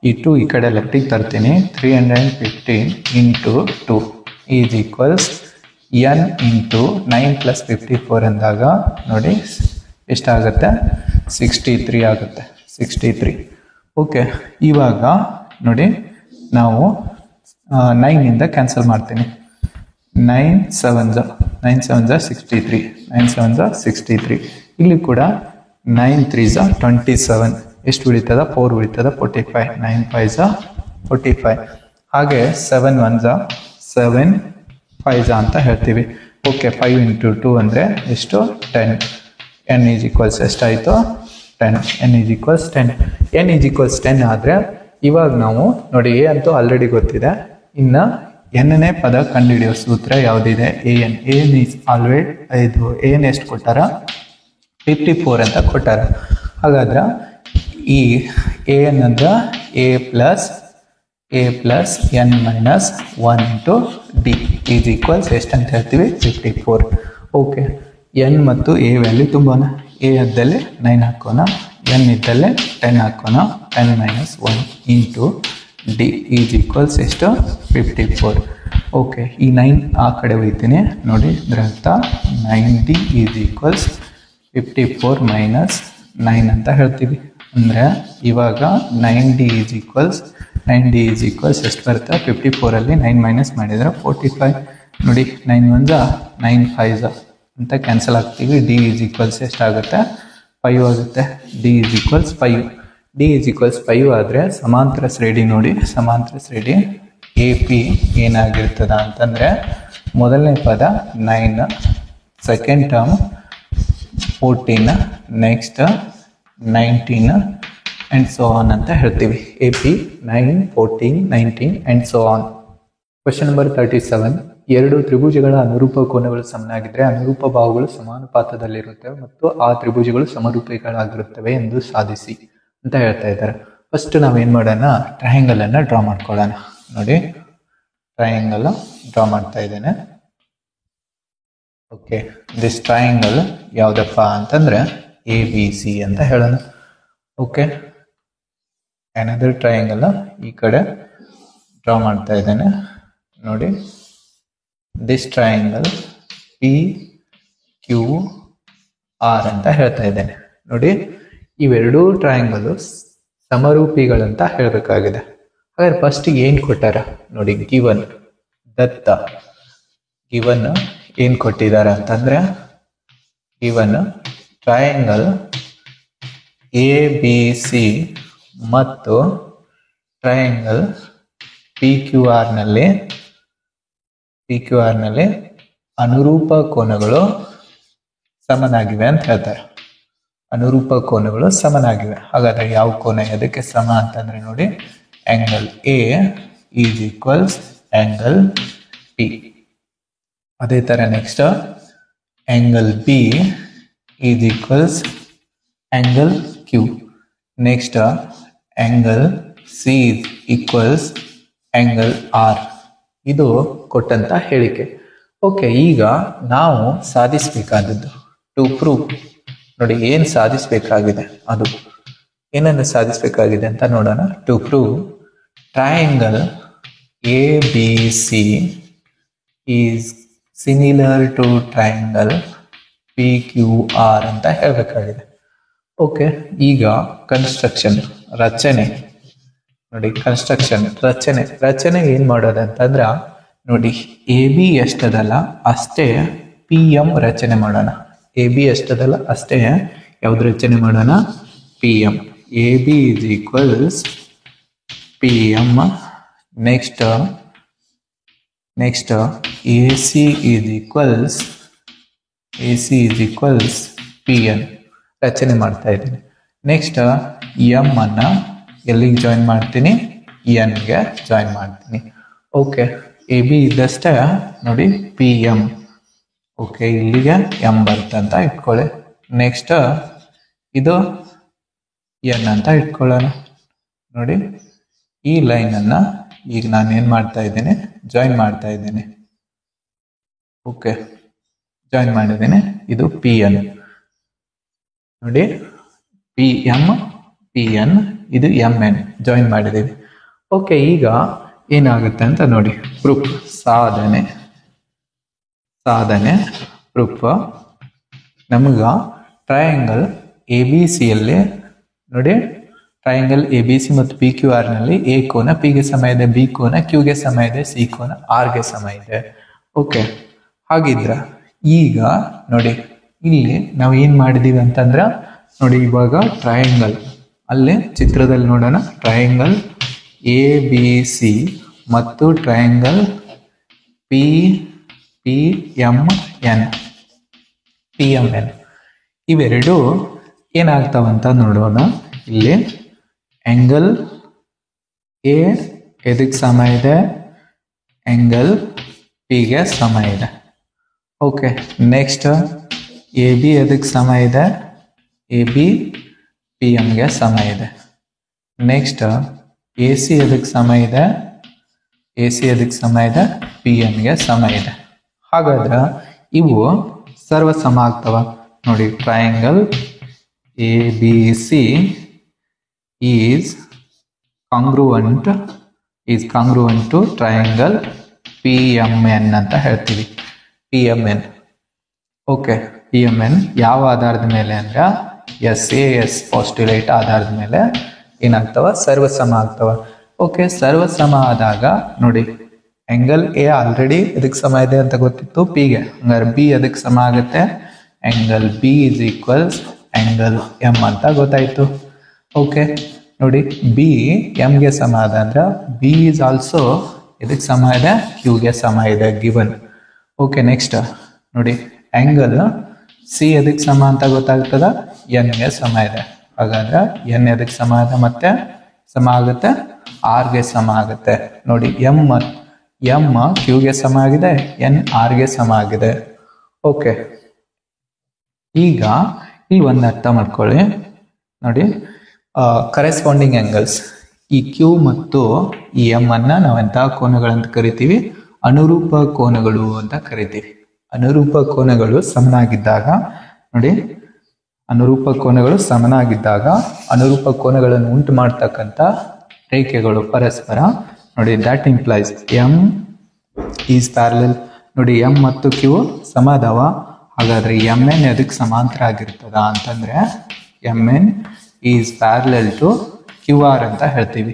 ಈ 2 ಈ ಕಡೆ ಲೆಫ್ಟಿಗೆ ತರ್ತೀನಿ. 315 into 2 is equals n into 9 plus 54 ಅಂದಾಗ ನೋಡಿ ಎಷ್ಟಾಗುತ್ತೆ? 63 ಆಗುತ್ತೆ. 63. ಓಕೆ, ಇವಾಗ ನೋಡಿ ನಾವು 9 ಇಂದ ಕ್ಯಾನ್ಸಲ್ ಮಾಡ್ತೀನಿ. 9 7 63. ಇಲ್ಲಿ ಕೂಡ 9 3 27. ಎಷ್ಟು ಉಳಿತದ? 4 ಉಳಿತದ. 45. 9 5 45. ಹಾಗೆ 7 1 7 5 ಅಂತ ಹೇಳ್ತೀವಿ. ಓಕೆ, 5 ಇಂಟು 2 ಅಂದರೆ ಎಷ್ಟು? 10. n ಈಸ್ ಈಕ್ವಲ್ಸ್ ಎಷ್ಟಾಯಿತು? 10. n ಈಸ್ ಈಕ್ವಲ್ಸ್ 10 ಆದರೆ ಇವಾಗ ನಾವು ನೋಡಿ a ಅಂತೂ ಆಲ್ರೆಡಿ ಗೊತ್ತಿದೆ. ಇನ್ನು n-ನೇ ಪದ ಕಂಡುಹಿಡಿಯೋ ಸೂತ್ರ ಯಾವುದಿದೆ? an ಈಸ್ ಆಲ್ವೇಸ್ ಇದು an ಎಷ್ಟು ಕೊಟ್ಟಾರ? 54 ಅಂತ ಕೊಟ್ಟಾರ. ಹಾಗಾದ್ರೆ ಈ an ಅಂದ್ರೆ a plus n minus 1 into d is equals ಎಷ್ಟಂತ ಹೇಳ್ತೀವಿ? 54. ಓಕೆ, n ಮತ್ತು a ವ್ಯಾಲ್ಯೂ ತುಂಬೋಣ. a ಇದ್ದಲ್ಲಿ 9 ಹಾಕೋಣ, n ಇದ್ದಲ್ಲಿ 10 ಹಾಕೋಣ. 10 minus 1 into d is equals ಎಷ್ಟು? 54. ಓಕೆ, ಈ 9 ಆ ಕಡೆ ಒಯ್ತೀನಿ. ನೋಡಿ, ಇದರ ಅರ್ಥ 9d ಈಸ್ ಈಕ್ವಲ್ಸ್ 54 ಮೈನಸ್ 9 ಅಂತ ಹೇಳ್ತೀವಿ. ಅಂದರೆ ಇವಾಗ 9d ಈಸ್ ಈಕ್ವಲ್ಸ್ ಎಷ್ಟು ಬರುತ್ತೆ? 54ಅಲ್ಲಿ 9 ಮೈನಸ್ ಮಾಡಿದರೆ 45. ನೋಡಿ, 9 1 9 5 ಅಂತ ಕ್ಯಾನ್ಸಲ್ ಆಗ್ತೀವಿ. ಡಿ ಈಸ್ ಈಕ್ವಲ್ಸ್ ಎಷ್ಟಾಗುತ್ತೆ? 5 ಆಗುತ್ತೆ. ಡಿ ಈಸ್ ಈಕ್ವಲ್ಸ್ 5 ಆದರೆ ಸಮಾಂತರ ಶ್ರೇಣಿ ನೋಡಿ, ಸಮಾಂತರ ಶ್ರೇಣಿ ಎ ಪಿ ಏನಾಗಿರ್ತದ ಅಂತಂದರೆ ಮೊದಲನೇ ಪದ 9, second term 14, next 19 and so on ಅಂತ ಹೇಳ್ತೀವಿ. A P 9, 14, 19 and so on. Question number 37. ಎರಡು ತ್ರಿಭುಜಗಳ ಅನುರೂಪ ಕೋನಗಳು ಸಮನಾಗಿದ್ದರೆ ಅನುರೂಪ ಬಾಹುಗಳು ಸಮಾನುಪಾತದಲ್ಲಿರುತ್ತವೆ ಮತ್ತು ಆ ತ್ರಿಭುಜಗಳು ಸಮರೂಪಿಗಳಾಗಿರುತ್ತವೆ ಎಂದು ಸಾಧಿಸಿ ಅಂತ ಹೇಳ್ತಾ ಇದ್ದಾರೆ. ಫಸ್ಟ್ ನಾವೇನು ಮಾಡೋಣ, ಟ್ರಯಾಂಗಲ್ ಅನ್ನು ಡ್ರಾ ಮಾಡ್ಕೊಳ್ಳೋಣ. ನೋಡಿ, ಟ್ರಯಾಂಗಲ್ ಡ್ರಾ ಮಾಡ್ತಾ ಇದ್ದೇನೆ. ಓಕೆ, ದಿಸ್ ಟ್ರಯಾಂಗಲ್ ಯಾವುದಪ್ಪ ಅಂತಂದ್ರೆ ABC ಅಂತ ಹೇಳೋಣ. ಓಕೆ, ಅನದರ್ ಟ್ರಯಾಂಗಲ್ ಈ ಕಡೆ ಡ್ರಾ ಮಾಡ್ತಾ ಇದ್ದೇನೆ ನೋಡಿ. ದಿಸ್ ಟ್ರಯಾಂಗಲ್ PQR ಅಂತ ಹೇಳ್ತಾ ಇದ್ದೇನೆ ನೋಡಿ. ಇವೆರಡೂ ಟ್ರಯಾಂಗಲ್ ಸಮರೂಪಿಗಳಂತ ಹೇಳಬೇಕಾಗಿದೆ. ಹಾಗಾದ್ರೆ ಫಸ್ಟ್ ಏನ್ ಕೊಟ್ಟಾರ ನೋಡಿ, ಗಿವನ್ ದತ್ತ. ಗಿವನ್ ಏನ್ ಕೊಟ್ಟಿದ್ದಾರೆ ಅಂತಂದ್ರೆ, ಗಿವನ್ ಟ್ರಯಾಂಗಲ್ ABC ಮತ್ತು ಟ್ರಯಾಂಗಲ್ PQR ನಲ್ಲಿ ಅನುರೂಪ ಕೋನಗಳು ಸಮನಾಗಿವೆ ಅಂತ ಹೇಳ್ತಾರೆ. ಅನುರೂಪ ಕೋನಗಳು ಸಮನಾಗಿವೆ. ಹಾಗಾದ್ರೆ ಯಾವ ಕೋನ ಎದಕ್ಕೆ ಸಮ ಅಂತಂದ್ರೆ ನೋಡಿ, angle A is equals angle P. ಅದೇ ತರ next angle B is equals angle Q. Next angle C equals angle R. ಇದು ಕೊಟ್ಟಂತ ಹೇಳಿಕೆ. ಓಕೆ, ಈಗ ನಾವು ಸಾಧಿಸಬೇಕಾದದ್ದು ಟು ಪ್ರೂವ್ ನೋಡಿ, ಏನ್ ಸಾಧಿಸಬೇಕಾಗಿದೆ, ಅದು ಏನನ್ನು ಸಾಧಿಸಬೇಕಾಗಿದೆ ಅಂತ ನೋಡೋಣ. To prove triangle ABC is similar to triangle PQR ಅಂತ ಹೇಳಬೇಕಾಗಿದೆ. ಓಕೆ, ಈಗ ಕನ್ಸ್ಟ್ರಕ್ಷನ್ ರಚನೆ ನೋಡಿ. ರಚನೆ ಏನ್ ಮಾಡೋದು ಅಂತಂದ್ರ ನೋಡಿ, AB ಎಷ್ಟದಲ್ಲ ಅಷ್ಟೇ PM ರಚನೆ ಮಾಡೋಣ. AB ಎಷ್ಟದಲ್ಲ ಅಷ್ಟೇ ಯಾವ್ದು ರಚನೆ ಮಾಡೋಣ, PM. AB is equals PM. Next AC is equals PN ರಚನೆ ಮಾಡ್ತಾ ಇದ್ದೀನಿ. ನೆಕ್ಸ್ಟ್ M ಅನ್ನ ಎಲ್ಲಿಗೆ ಜಾಯಿನ್ ಮಾಡ್ತೀನಿ, N ಗೆ ಜಾಯಿನ್ ಮಾಡ್ತೀನಿ. ಓಕೆ, AB ಇದ್ದಷ್ಟೇ ನೋಡಿ PM. ಓಕೆ, ಇಲ್ಲಿಗೆ M ಬರ್ತಂತ ಇಟ್ಕೊಳ್ಳಿ. ನೆಕ್ಸ್ಟ್ ಇದು N ಅಂತ ಇಟ್ಕೊಳ್ಳೋಣ ನೋಡಿ. ಈ ಲೈನ್ ಅನ್ನ ಈಗ ನಾನು ಏನ್ ಮಾಡ್ತಾ ಇದ್ದೇನೆ, ಜಾಯಿನ್ ಮಾಡ್ತಾ ಇದ್ದೇನೆ. ಓಕೆ, ಜಾಯಿನ್ ಮಾಡಿದ್ದೇನೆ. ಇದು PN ನೋಡಿ, PN ಇದು MN ಜಾಯಿನ್ ಮಾಡಿದ್ದೀವಿ. ಓಕೆ, ಈಗ ಏನಾಗುತ್ತೆ ಅಂತ ನೋಡಿ, ಪ್ರೂಫ್ ಸಾಧನೆ ಪ್ರೂಫ್. ನಮಗ ಟ್ರಯಾಂಗಲ್ ABC ಯಲ್ಲಿ ನೋಡಿ, ಟ್ರಯಾಂಗಲ್ ABC ಮತ್ತು PQR ನಲ್ಲಿ A ಕೋನ P ಗೆ ಸಮ ಇದೆ, B ಕೋನ Q ಗೆ ಸಮ ಇದೆ, C ಕೋನ R ಗೆ ಸಮ ಇದೆ. ಓಕೆ, ಹಾಗಿದ್ರ ಈಗ ನೋಡಿ, ಇಲ್ಲಿ ನಾವು ಏನ್ ಮಾಡಿದೀವಿ ಅಂತಂದ್ರ ನೋಡಿ, ಇವಾಗ ಟ್ರಯಾಂಗಲ್ ಅಲ್ಲೇ ಚಿತ್ರದಲ್ಲಿ ನೋಡೋಣ. ಟ್ರಯಾಂಗಲ್ ABC ಮತ್ತು ಟ್ರಯಾಂಗಲ್ PMN ಇವೆರಡು ಏನಾಗ್ತಾವಂತ ನೋಡೋಣ. ಇಲ್ಲಿ ಆಂಗಲ್ A ಎದಕ್ಕೆ ಸಮ ಇದೆ, ಆಂಗಲ್ P ಗೆ ಸಮ ಇದೆ. ಓಕೆ, ನೆಕ್ಸ್ಟ್ AB ಎದಕ್ಕೆ ಸಮ ಇದೆ, AB PM ಗೆ ಸಮ ಇದೆ. ನೆಕ್ಸ್ಟ್ AC ಎದಕ್ಕೆ ಸಮ ಇದೆ, AC ಎದಕ್ಕೆ ಸಮ ಇದೆ, PM ಗೆ ಸಮ ಇದೆ. ಹಾಗಾದ್ರೆ ಇವು ಸರ್ವ ಸಮ ಆಗ್ತವ ನೋಡಿ. Triangle ABC is congruent to triangle PMN ಅಂತ ಹೇಳ್ತೀವಿ. PMN. ಓಕೆ, PMN ಯಾವ ಆಧಾರದ ಮೇಲೆ ಅಂದ್ರೆ SAS ಪಾಸ್ಟ್ಯುಲೇಟ್ ಆಧಾರದ ಮೇಲೆ ಏನಾಗ್ತವ, ಸರ್ವಸಮ ಆಗ್ತವ. ಓಕೆ, ಸರ್ವಸಮ ಆದಾಗ ನೋಡಿ, ಆಂಗಲ್ A ಆಲ್ರೆಡಿ ಎದಕ್ಕೆ ಸಮ ಇದೆ ಅಂತ ಗೊತ್ತಿತ್ತು, P ಗೆ. ಹಂಗಾರೆ B ಎದಕ್ಕೆ ಸಮ ಆಗುತ್ತೆ, angle B is equals angle M ಅಂತ ಗೊತ್ತಾಯ್ತು. ಓಕೆ ನೋಡಿ, B M ಗೆ ಸಮ ಅದ ಅಂದ್ರೆ B ಇಸ್ ಆಲ್ಸೋ ಎದಕ್ಕೆ ಸಮ ಇದೆ, Q ಗೆ ಸಮ ಇದೆ ಗಿವನ್. ಓಕೆ, ನೆಕ್ಸ್ಟ್ ನೋಡಿ, ಆಂಗಲ್ C ಎದಕ್ಕೆ ಸಮ ಅಂತ ಗೊತ್ತಾಗ್ತದ, N ಗೆ ಸಮ ಇದೆ. ಹಾಗಾದ್ರೆ N ಎದಕ್ಕೆ ಸಮ ಇದೆ, ಮತ್ತೆ ಸಮ ಆಗುತ್ತೆ, R ಗೆ ಸಮ ಆಗುತ್ತೆ ನೋಡಿ. M Q ಗೆ ಸಮ ಆಗಿದೆ, N R ಗೆ ಸಮ ಆಗಿದೆ. ಓಕೆ, ಈಗ ಇಲ್ಲಿ ಒಂದು ಅರ್ಥ ಮಾಡ್ಕೊಳ್ಳಿ ನೋಡಿ, ಕರೆಸ್ಪಾಂಡಿಂಗ್ ಆಂಗಲ್ಸ್. ಈ Q ಮತ್ತು ಈ M ಅನ್ನ ನಾವೆಂತಹ ಕೋನಗಳಂತ ಕರಿತೀವಿ, ಅನುರೂಪ ಕೋನಗಳು ಅಂತ ಕರಿತೀವಿ. ಅನುರೂಪ ಕೋನಗಳು ಸಮನಾಗಿದ್ದಾಗ ನೋಡಿ, ಅನುರೂಪ ಕೋನಗಳು ಸಮನಾಗಿದ್ದಾಗ ಅನುರೂಪ ಕೋನಗಳನ್ನು ಉಂಟು ಮಾಡ್ತಕ್ಕಂಥ ರೇಖೆಗಳು ಪರಸ್ಪರ ನೋಡಿ, that implies M is parallel. ನೋಡಿ ಎಂ ಮತ್ತು ಕ್ಯೂ ಸಮ ಅದಾವ, ಹಾಗಾದ್ರೆ ಎಂ ಎನ್ ಅದಕ್ಕೆ ಸಮಾಂತರ ಆಗಿರ್ತದ ಅಂತಂದ್ರೆ M N is parallel to Q R ಅಂತ ಹೇಳ್ತೀವಿ.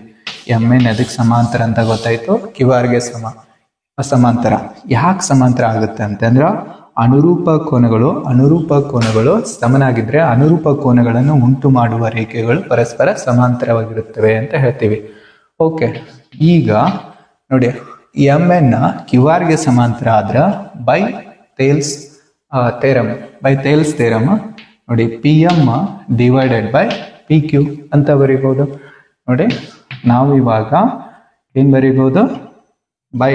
ಎಂ ಎನ್ ಅದಕ್ಕೆ ಸಮಾಂತರ ಅಂತ ಗೊತ್ತಾಯ್ತು, ಕ್ಯೂ ಆರ್ಗೆ ಸಮಾಂತರ. ಯಾಕೆ ಸಮಾಂತರ ಆಗುತ್ತೆ ಅಂತಂದ್ರೆ ಅನುರೂಪ ಕೋನಗಳು ಸಮನಾಗಿದ್ರೆ ಅನುರೂಪ ಕೋನಗಳನ್ನು ಉಂಟು ಮಾಡುವ ರೇಖೆಗಳು ಪರಸ್ಪರ ಸಮಾಂತರವಾಗಿರುತ್ತವೆ ಅಂತ ಹೇಳ್ತೀವಿ. ಓಕೆ, ಈಗ ನೋಡಿ ಎಂ ಎನ್ ಕ್ಯೂ ಆರ್ಗೆ ಸಮಾಂತರ ಆದ್ರೆ ಬೈ ಥೇಲ್ಸ್ ಥೇರಮ್ ನೋಡಿ P M divided by P Q ಅಂತ ಬರೀಬಹುದು. ನೋಡಿ ನಾವು ಇವಾಗ ಏನ್ ಬರೀಬಹುದು, ಬೈ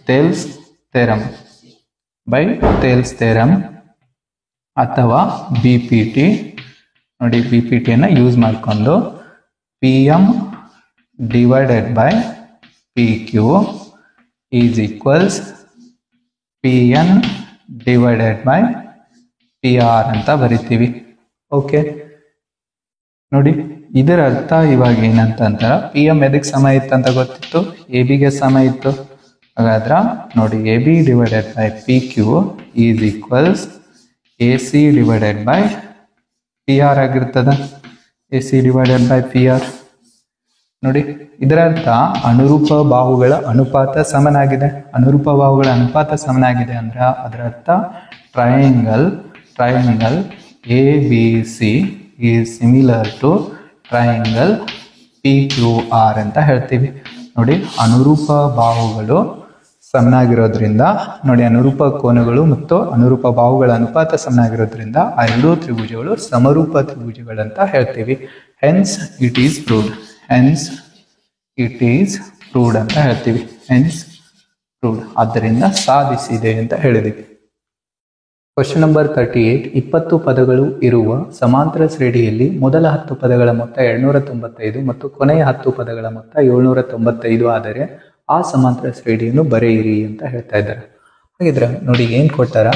ಥೇಲ್ಸ್ ಥೇರಮ್ ಅಥವಾ ಬಿ ಪಿ ಟಿ. ನೋಡಿ ಬಿ ಪಿ ಟಿಯನ್ನು ಯೂಸ್ ಮಾಡಿಕೊಂಡು P M divided by P Q is equals P N divided by P R ಅಂತ ಬರಿತೀವಿ. ಓಕೆ, ನೋಡಿ ಇದರ ಅರ್ಥ ಇವಾಗ ಏನಂತಂದ್ರೆ ಪಿ ಎಂ ಎದಕ್ಕೆ ಸಮ ಇತ್ತು ಅಂತ ಗೊತ್ತಿತ್ತು, ಎ ಬಿಗೆ ಸಮ ಇತ್ತು. ಹಾಗಾದ್ರೆ ನೋಡಿ A B divided by P Q is equals A C divided by P R ಆಗಿರ್ತದ. A C divided by P R. ನೋಡಿ ಇದರ ಅರ್ಥ ಅನುರೂಪ ಬಾಹುಗಳ ಅನುಪಾತ ಸಮನಾಗಿದೆ. ಅನುರೂಪ ಬಾಹುಗಳ ಅನುಪಾತ ಸಮನಾಗಿದೆ ಅಂದ್ರೆ ಅದರ ಅರ್ಥ triangle A B C is similar to triangle P Q R ಅಂತ ಹೇಳ್ತೀವಿ. ನೋಡಿ ಅನುರೂಪ ಬಾಹುಗಳು ಸಮನಾಗಿರೋದ್ರಿಂದ ನೋಡಿ ಅನುರೂಪ ಕೋನಗಳು ಮತ್ತು ಅನುರೂಪ ಬಾಹುಗಳ ಅನುಪಾತ ಸಮನಾಗಿರೋದ್ರಿಂದ ಆ ಎರಡೂ ತ್ರಿಭುಜಗಳು ಸಮರೂಪ ತ್ರಿಭುಜಗಳಂತ ಹೇಳ್ತೀವಿ. ಹೆನ್ಸ್ ಇಟ್ ಈಸ್ ಪ್ರೂವ್ಡ್ ಅಂತ ಹೇಳ್ತೀವಿ. ಆದ್ದರಿಂದ ಸಾಧಿಸಿದೆ ಅಂತ ಹೇಳಿದೀವಿ. Question number 38. 20 ಪದಗಳು ಇರುವ ಸಮಾಂತರ ಶ್ರೇಣಿಯಲ್ಲಿ ಮೊದಲ 10 ಪದಗಳ ಮೊತ್ತ 295 ಮತ್ತು ಕೊನೆಯ 10 ಪದಗಳ ಮೊತ್ತ 795 ಆದರೆ ಆ ಸಮಾಂತರ ಶ್ರೇಣಿಯನ್ನು ಬರೆಯಿರಿ ಅಂತ ಹೇಳ್ತಾ ಇದ್ದಾರೆ. ಹಾಗಿದ್ರೆ ನೋಡಿ ಏನ್ ಕೊಟ್ಟಾರ,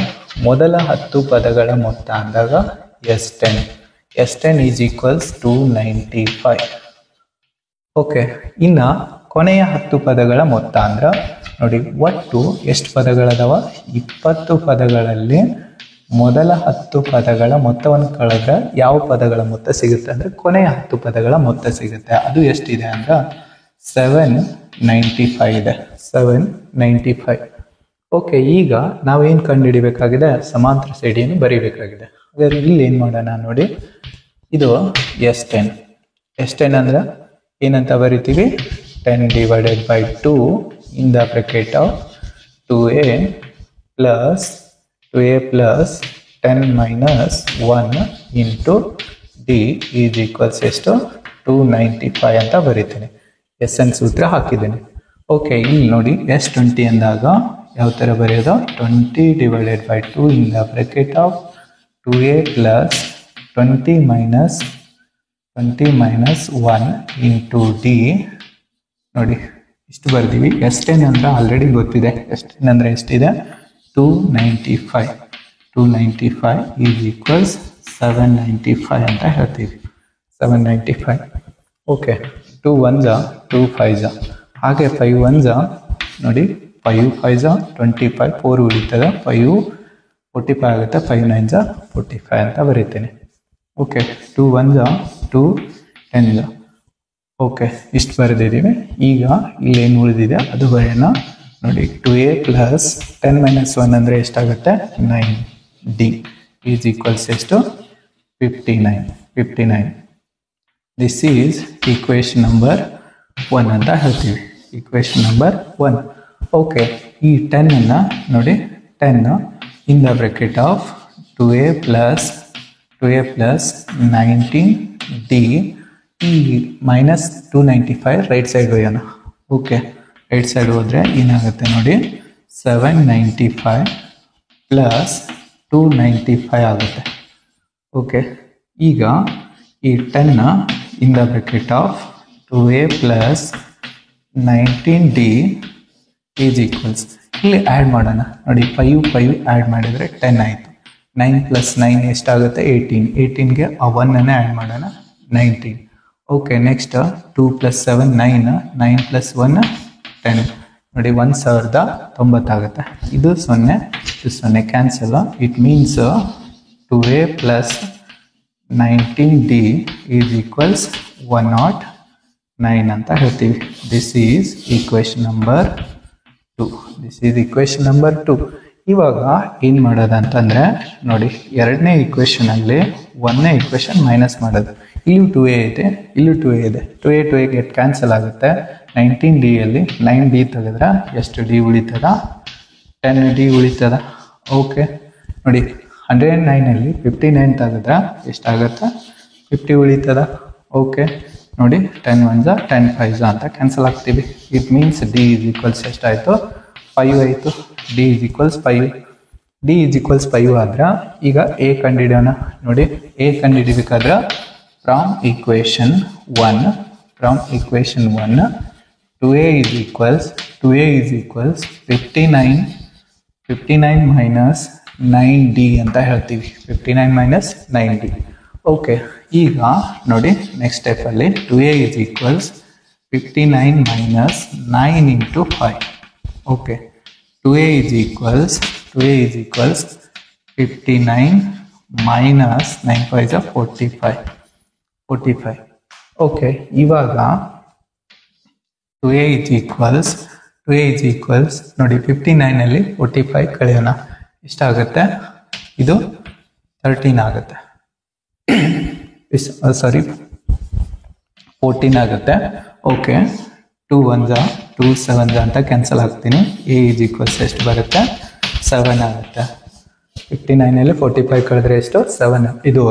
ಮೊದಲ 10 ಪದಗಳ ಮೊತ್ತ ಅಂದಾಗ S10 ಈಸ್ ಈಕ್ವಲ್ಸ್ 295. ಓಕೆ, ಇನ್ನ ಕೊನೆಯ 10 ಪದಗಳ ಮೊತ್ತ ಅಂದ್ರ ನೋಡಿ ಒಟ್ಟು ಎಷ್ಟು ಪದಗಳದಾವ, 20 ಪದಗಳಲ್ಲಿ ಮೊದಲ 10 ಪದಗಳ ಮೊತ್ತವನ್ನು ಕಳೆದ್ರೆ ಯಾವ ಪದಗಳ ಮೊತ್ತ ಸಿಗುತ್ತೆ ಅಂದ್ರೆ ಕೊನೆಯ 10 ಪದಗಳ ಮೊತ್ತ ಸಿಗುತ್ತೆ. ಅದು ಎಷ್ಟಿದೆ ಅಂದ್ರೆ 795 ಇದೆ. 795. ಓಕೆ, ಈಗ ನಾವೇನ್ ಕಂಡುಹಿಡಿಬೇಕಾಗಿದೆ, ಸಮಾಂತರ ಶ್ರೇಣಿಯನ್ನು ಬರೀಬೇಕಾಗಿದೆ. ಹಾಗಾದ್ರೆ ಇಲ್ಲಿ ಏನ್ ಮಾಡೋಣ ನೋಡಿ, ಇದು S10 ಅಂದ್ರೆ ಏನಂತ ಬರಿತೀವಿ, 10 divided by 2 in the bracket of 2a plus 10 minus 1 into d is equals ಎಷ್ಟು 295 ಅಂತ ಬರೀತೀನಿ. SN ಸೂತ್ರ ಹಾಕಿದ್ದೇನೆ. ಓಕೆ, ಇಲ್ಲಿ ನೋಡಿ S20 ಅಂದಾಗ ಯಾವ ತರ ಬರೆಯೋದು, 20 divided by 2 in the bracket of 2a plus 20 minus 1 into d. ನೋಡಿ ಇಷ್ಟು ಬರ್ತೀವಿ. S10 ಅಂದ್ರೆ ಆಲ್ರೆಡಿ ಗೊತ್ತಿದೆ. S10 ಅಂದ್ರೆ ಎಷ್ಟಿದೆ, 295 ಈಸ್ ಈಕ್ವಲ್ಸ್ 795 ಅಂತ ಹೇಳ್ತೀವಿ. 795. ಓಕೆ, 2 1s 2 5s ಹಾಗೆ 5 1s ನೋಡಿ 5 5s 25, 4 ಉಳಿತದೆ, 5 45 ಆಗುತ್ತೆ, 5 9s 45 ಅಂತ ಬರೀತೇನೆ. Okay, 2 1s 2 10s. ಓಕೆ, ಇಷ್ಟು ಬರೆದಿದ್ದೀವಿ. ಈಗ ಇಲ್ಲಿ ಏನು ಉಳಿದಿದೆ ಅದು ಬರೆಯೋಣ. ನೋಡಿ 2a plus 10 minus 1 ಅಂದರೆ ಎಷ್ಟಾಗುತ್ತೆ, 9d ಈಸ್ ಈಕ್ವಲ್ಸ್ ಎಷ್ಟು 59. ದಿಸ್ ಈಸ್ ಈಕ್ವೇಶನ್ ನಂಬರ್ 1 ಅಂತ ಹೇಳ್ತೀವಿ. Equation number 1. ಓಕೆ, ಈ 10 ಅನ್ನ ನೋಡಿ 10 in the bracket of 2a plus 19d. ಈ ಮೈನಸ್ 295 ರೈಟ್ ಸೈಡ್ ಒಯ್ಯೋಣ. ಓಕೆ, ರೈಟ್ ಸೈಡ್ ಹೋದ್ರೆ ಏನಾಗುತ್ತೆ ನೋಡಿ, 795 ಪ್ಲಸ್ 295 ಆಗುತ್ತೆ. ಓಕೆ, ಈಗ ಈ 10 in the bracket of 2a plus 19d is equals ಇಲ್ಲಿ ಆ್ಯಡ್ ಮಾಡೋಣ ನೋಡಿ 5 ಆ್ಯಡ್ ಮಾಡಿದರೆ 10 ಆಯಿತು 9 + 9 ಎಷ್ಟಾಗುತ್ತೆ 18 18ಗೆ ಆ 1 ಆ್ಯಡ್ ಮಾಡೋಣ 19 ಓಕೆ ನೆಕ್ಸ್ಟ್ 2 + 7 9 9 + 1 10 ನೋಡಿ 1090 ಆಗುತ್ತೆ ಇದು 0 ಇದು 0 cancel it means 2a + 19d = 109 ಅಂತ ಹೇಳ್ತೀವಿ ದಿಸ್ ಈಸ್ ಈಕ್ವೇಶನ್ ನಂಬರ್ 2 ಇವಾಗ ಏನು ಮಾಡೋದು ಅಂತಂದರೆ ನೋಡಿ ಎರಡನೇ ಈಕ್ವೇಷನಲ್ಲಿ ಒಂದನೇ ಈಕ್ವೇಷನ್ ಮೈನಸ್ ಮಾಡೋದು ಇಲ್ಲೂ 2a ಇದೆ ಇಲ್ಲೂ 2a ಇದೆ 2a ಗೆಟ್ ಕ್ಯಾನ್ಸಲ್ ಆಗುತ್ತೆ 19dಯಲ್ಲಿ 9d ತೆಗೆದ್ರೆ ಎಷ್ಟು ಡಿ ಉಳಿತದ 10d ಉಳಿತದ ಓಕೆ ನೋಡಿ 109ಅಲ್ಲಿ 59 ತೆಗೆದ್ರೆ ಎಷ್ಟಾಗುತ್ತೆ 50 ಉಳಿತದ ಓಕೆ ನೋಡಿ 10 1 10 5 ಅಂತ ಕ್ಯಾನ್ಸಲ್ ಆಗ್ತೀವಿ ಇಟ್ ಮೀನ್ಸ್ ಡಿ = ಎಷ್ಟಾಯಿತು 5 ಆಯಿತು ಡಿ = 5 ಆದ್ರೆ ಈಗ ಎ ಕಂಡುಹಿಡಿಯೋಣ ನೋಡಿ A ಕಂಡುಹಿಡಿಬೇಕಾದ್ರೆ from equation 1 2a = 59 - 9d ಅಂತ ಹೇಳ್ತೀವಿ 59 - 9d ಓಕೆ ಈಗ ನೋಡಿ next ಸ್ಟೆಪ್ಪಲ್ಲಿ 2a = 59 - 9 × 5 okay 2a = 59 - 9 × 45 okay ಇವಾಗ 2a ನೋಡಿ 59ಅಲ್ಲಿ 45 ಕಳೆಯೋಣ ಎಷ್ಟಾಗುತ್ತೆ ಇದು 13 ಆಗುತ್ತೆ ಸಾರಿ 14 ಆಗುತ್ತೆ ಓಕೆ 2 1 2 7 ಅಂತ ಕ್ಯಾನ್ಸಲ್ ಆಗ್ತೀನಿ ಎ = ಎಷ್ಟು ಬರುತ್ತೆ 7 ಆಗುತ್ತೆ 59ಅಲ್ಲಿ 45 ಕಳೆದ್ರೆ ಎಷ್ಟು 7 ಇದು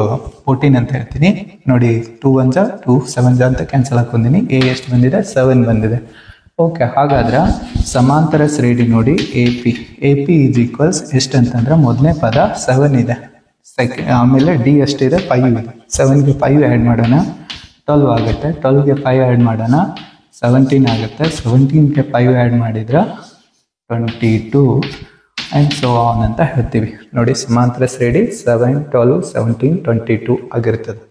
14 ಅಂತ ಹೇಳ್ತೀನಿ ನೋಡಿ 2 1 2 7 ಅಂತ ಕ್ಯಾನ್ಸಲ್ ಹಾಕೊಂಡಿನಿ ಎ ಎಷ್ಟು ಬಂದಿದೆ 7 ಬಂದಿದೆ ಓಕೆ ಹಾಗಾದ್ರೆ ಸಮಾಂತರ ಶ್ರೇಣಿ ನೋಡಿ ಎ ಪಿ = ಎಷ್ಟು ಅಂತಂದ್ರೆ ಮೊದಲನೇ ಪದ 7 ಇದೆ ಆಮೇಲೆ ಡಿ ಎಷ್ಟಿದೆ 5 ಇದೆ 7ಗೆ 5 ಆ್ಯಡ್ ಮಾಡೋಣ 12 ಆಗುತ್ತೆ 12ಗೆ 5 ಆ್ಯಡ್ ಮಾಡೋಣ 17 ಆಗುತ್ತೆ 17ಗೆ 5 ಆ್ಯಡ್ ಮಾಡಿದ್ರೆ 22 ಆ್ಯಂಡ್ ಸೋ ಆನ್ ಅಂತ ಹೇಳ್ತೀವಿ ನೋಡಿ ಸಮಾಂತರ ಶ್ರೇಣಿ 7 12 17 22 ಆಗಿರ್ತದೆ